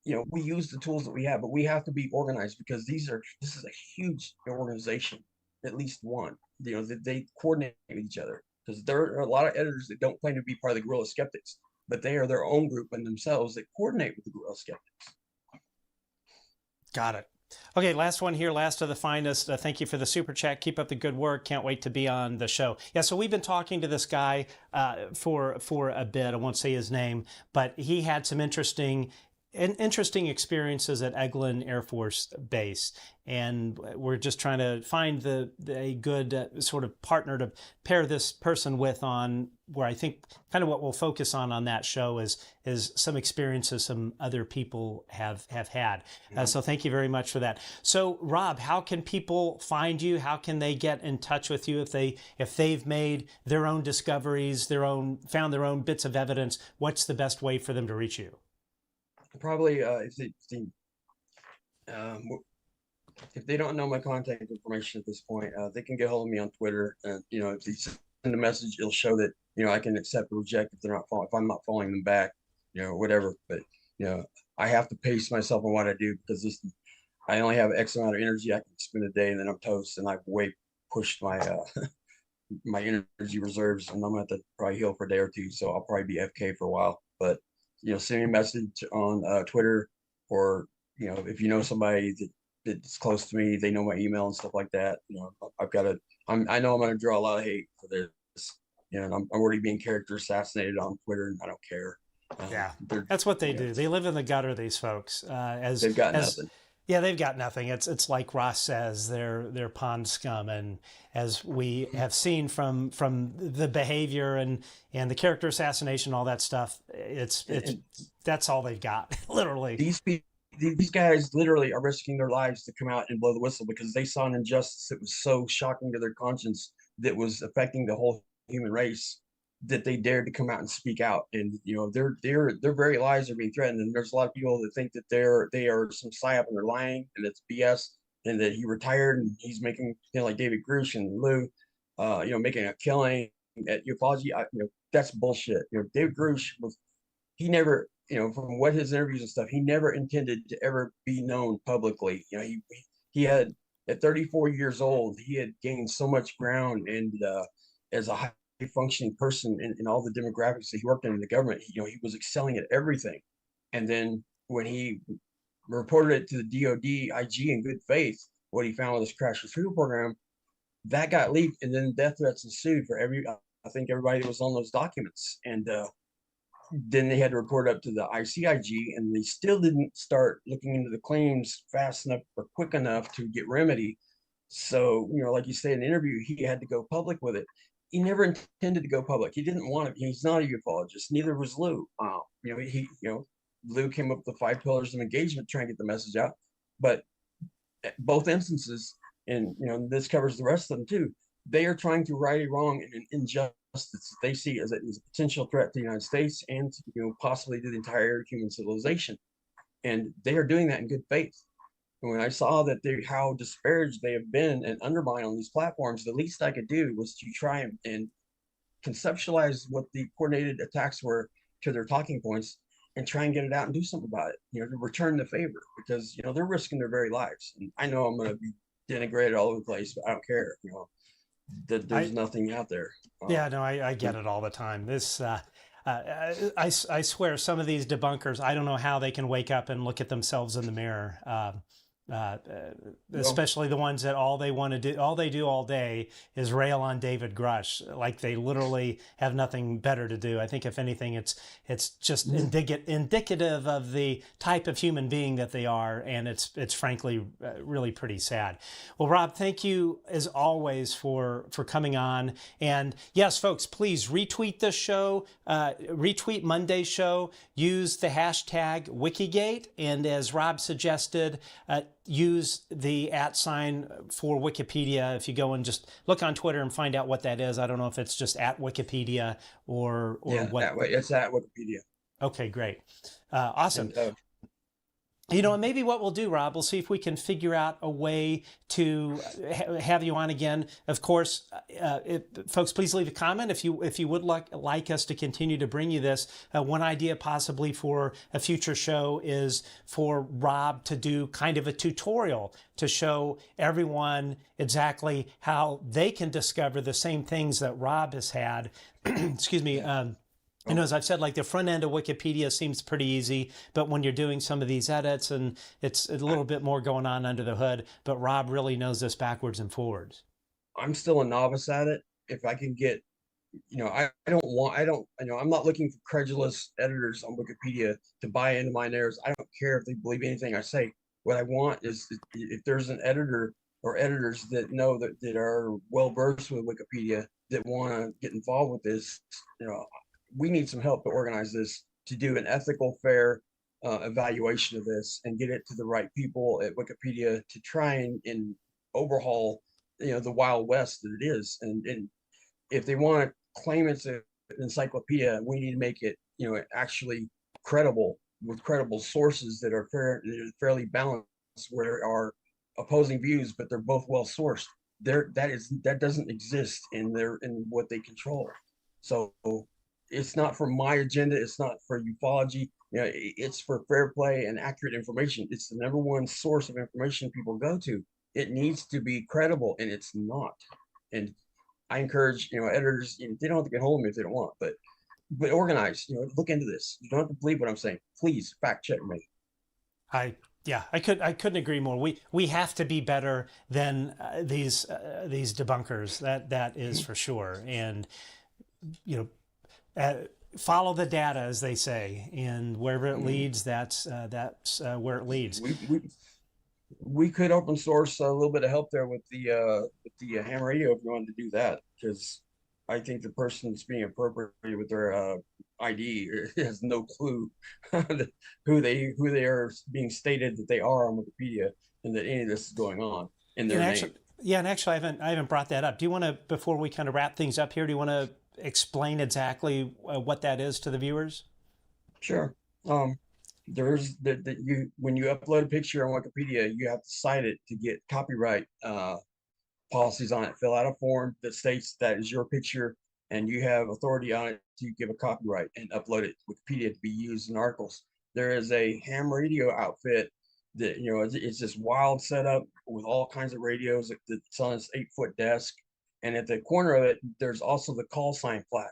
You know, we use the tools that we have, but we have to be organized because this is a huge organization, at least one. You know, they coordinate with each other, because there are a lot of editors that don't claim to be part of the Guerrilla Skeptics, but they are their own group and themselves that coordinate with the Guerrilla Skeptics. Got it. Okay, last one here, last of the finest. Thank you for the super chat. Keep up the good work. Can't wait to be on the show. Yeah, so we've been talking to this guy for a bit. I won't say his name, but he had some interesting experiences at Eglin Air Force Base, and we're just trying to find a good sort of partner to pair this person with on, where I think kind of what we'll focus on that show is some experiences some other people have had. So thank you very much for that. So Rob, how can people find you? How can they get in touch with you if they've made their own discoveries, found their own bits of evidence? What's the best way for them to reach you? Probably if they don't know my contact information at this point, they can get hold of me on Twitter. And, you know, if they send a message, it'll show that, you know, I can accept or reject if I'm not following them back, you know, whatever. But, you know, I have to pace myself on what I do, because I only have X amount of energy I can spend a day, and then I'm toast, and I've way pushed my my energy reserves, and I'm gonna have to probably heal for a day or two. So I'll probably be FK for a while. But, you know, send me a message on Twitter, or, you know, if you know somebody that's close to me, they know my email and stuff like that. You know, I've got I know I'm going to draw a lot of hate for this. I'm already being character assassinated on Twitter, and I don't care. Yeah, that's what they do. They live in the gutter, these folks. They've got nothing. Yeah, they've got nothing. It's like Ross says, they're pond scum, and as we have seen from the behavior and the character assassination, all that stuff, it's that's all they've got, literally. These guys literally are risking their lives to come out and blow the whistle because they saw an injustice that was so shocking to their conscience that was affecting the whole human race, that they dared to come out and speak out. And their very lives are being threatened, and there's a lot of people that think that they are some psyop and they're lying, and it's BS, and that he retired and he's making like David Grusch and Lou making a killing at ufology. That's bullshit. David Grusch he never, from what his interviews and stuff, he never intended to ever be known publicly. He had, at 34 years old, he had gained so much ground, and as a high functioning person in all the demographics that he worked in the government, he was excelling at everything. And then when he reported it to the DOD IG in good faith, what he found with this crash retrieval program, that got leaked, and then death threats ensued for I think everybody that was on those documents. And then they had to report up to the ICIG, and they still didn't start looking into the claims fast enough or quick enough to get remedy. So, like you say in the interview, he had to go public with it. He never intended to go public. He didn't want it. He's not a ufologist. Neither was Lou. Lou came up with the 5 pillars of engagement, trying to get the message out. But both instances, and this covers the rest of them too, they are trying to right a wrong and an injustice that they see as a potential threat to the United States and possibly to the entire human civilization. And they are doing that in good faith. And when I saw that how disparaged they have been and undermined on these platforms, the least I could do was to try and conceptualize what the coordinated attacks were to their talking points and try and get it out and do something about it, to return the favor, because, they're risking their very lives. And I know I'm going to be denigrated all over the place, but I don't care. There's nothing out there. Yeah, no, I get it all the time. This, I swear, some of these debunkers, I don't know how they can wake up and look at themselves in the mirror. Especially the ones that all they do all day is rail on David Grusch, like they literally have nothing better to do. I think if anything, it's just indicative of the type of human being that they are, and it's frankly really pretty sad. Well, Rob, thank you as always for coming on. And yes, folks, please retweet this show, retweet Monday's show, use the hashtag Wikigate, and as Rob suggested, use the @ for Wikipedia. If you go and just look on Twitter and find out what that is. I don't know if it's just @ Wikipedia or what. It's at Wikipedia. Okay, great. Awesome. And, maybe what we'll do, Rob, we'll see if we can figure out a way to have you on again. Of course, folks, please leave a comment if you would like us to continue to bring you this. One idea possibly for a future show is for Rob to do kind of a tutorial to show everyone exactly how they can discover the same things that Rob has had. Excuse me. As I've said, like the front end of Wikipedia seems pretty easy, but when you're doing some of these edits, and it's a little bit more going on under the hood, but Rob really knows this backwards and forwards. I'm still a novice at it. If I can get, I'm not looking for credulous editors on Wikipedia to buy into my narratives. I don't care if they believe anything I say. What I want is if there's an editor or editors that know that are well versed with Wikipedia that want to get involved with this, we need some help to organize this, to do an ethical, fair evaluation of this and get it to the right people at Wikipedia to try and overhaul, the Wild West that it is. And if they want to claim it's an encyclopedia, we need to make it, actually credible, with credible sources that are fairly balanced, where there are opposing views, but they're both well sourced. That doesn't exist in what they control. So it's not for my agenda. It's not for ufology. It's for fair play and accurate information. It's the #1 source of information people go to. It needs to be credible, and it's not. And I encourage, editors, they don't have to get hold of me if they don't want, but organize, look into this. You don't have to believe what I'm saying. Please fact check me. I Yeah, I couldn't agree more. We have to be better than these debunkers. That is for sure. And follow the data, as they say, and wherever it leads, that's where it leads. We could open source a little bit of help there with the ham radio if you wanted to do that, because I think the person that's being appropriated with their ID has no clue who they are being stated that they are on Wikipedia, and that any of this is going on in their name. Yeah, and actually, I haven't brought that up. Do you want to, before we kind of wrap things up here, do you want to explain exactly what that is to the viewers? Sure. There's when you upload a picture on Wikipedia, you have to cite it to get copyright policies on it. Fill out a form that states that is your picture and you have authority on it to give a copyright and upload it to Wikipedia to be used in articles. There is a ham radio outfit that, it's this wild setup with all kinds of radios that's on this 8-foot desk. And at the corner of it, there's also the call sign plaque.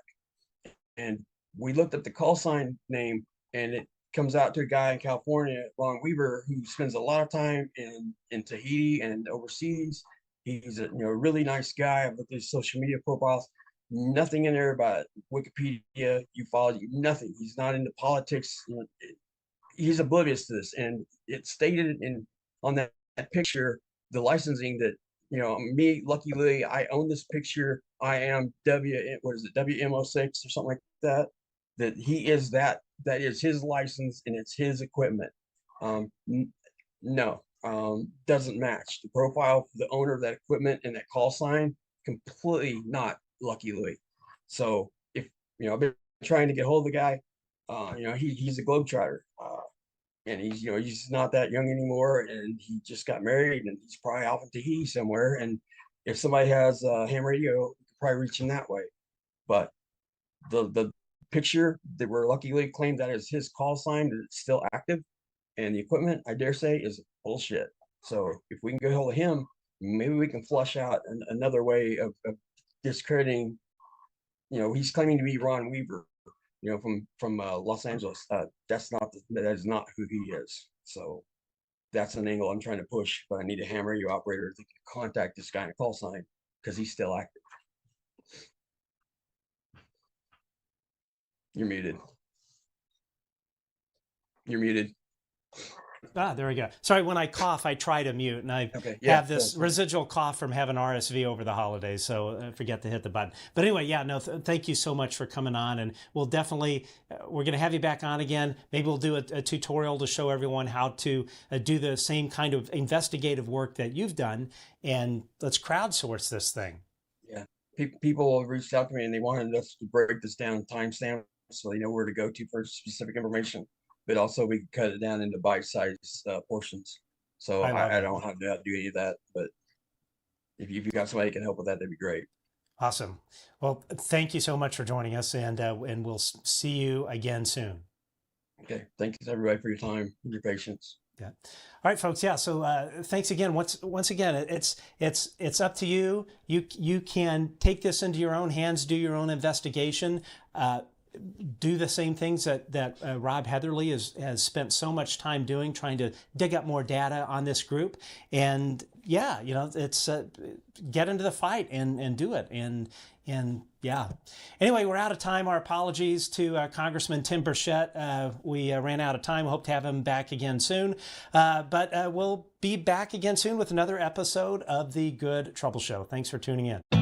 And we looked at the call sign name, and it comes out to a guy in California, Ron Weaver, who spends a lot of time in Tahiti and overseas. He's a really nice guy. I've looked at his social media profiles. Nothing in there about Wikipedia, ufology, nothing. He's not into politics. He's oblivious to this. And it's stated on that picture, the licensing, that me, Lucky Louie, I own this picture. I am WM06 or something like that. That he is that is his license and it's his equipment. No, doesn't match the profile for the owner of that equipment and that call sign. Completely not Lucky Louie. So if I've been trying to get hold of the guy. He's a globetrotter, and he's not that young anymore, and he just got married, and he's probably off in Tahiti somewhere. And if somebody has ham radio, you can probably reach him that way. But the picture that where Lucky Louie claimed that is his call sign, that it's still active, and the equipment, I dare say, is bullshit. So if we can get hold of him, maybe we can flush out another way of discrediting. He's claiming to be Ron Weaver, from Los Angeles. That is not who he is. So that's an angle I'm trying to push, but I need a ham radio operator to contact this guy in a call sign because he's still active. You're muted. You're muted. There we go. Sorry, when I cough, I try to mute, and I have this residual cough from having RSV over the holidays, so I forget to hit the button. But anyway, thank you so much for coming on, and we'll definitely, we're going to have you back on again. Maybe we'll do a tutorial to show everyone how to do the same kind of investigative work that you've done, and let's crowdsource this thing. Yeah, people have reached out to me, and they wanted us to break this down, timestamp, so they know where to go to for specific information. But also we can cut it down into bite-sized portions. So I don't have to do any of that. But if you got somebody that can help with that, that'd be great. Awesome. Well, thank you so much for joining us, and we'll see you again soon. Okay. Thanks everybody for your time and your patience. Yeah. All right, folks. Yeah. So thanks again. Once again, it's up to you. You can take this into your own hands, do your own investigation. Do the same things that Rob Heatherly has spent so much time doing, trying to dig up more data on this group. And it's get into the fight and do it. And yeah. Anyway, we're out of time. Our apologies to Congressman Tim Burchett. We ran out of time. Hope to have him back again soon. But we'll be back again soon with another episode of the Good Trouble Show. Thanks for tuning in.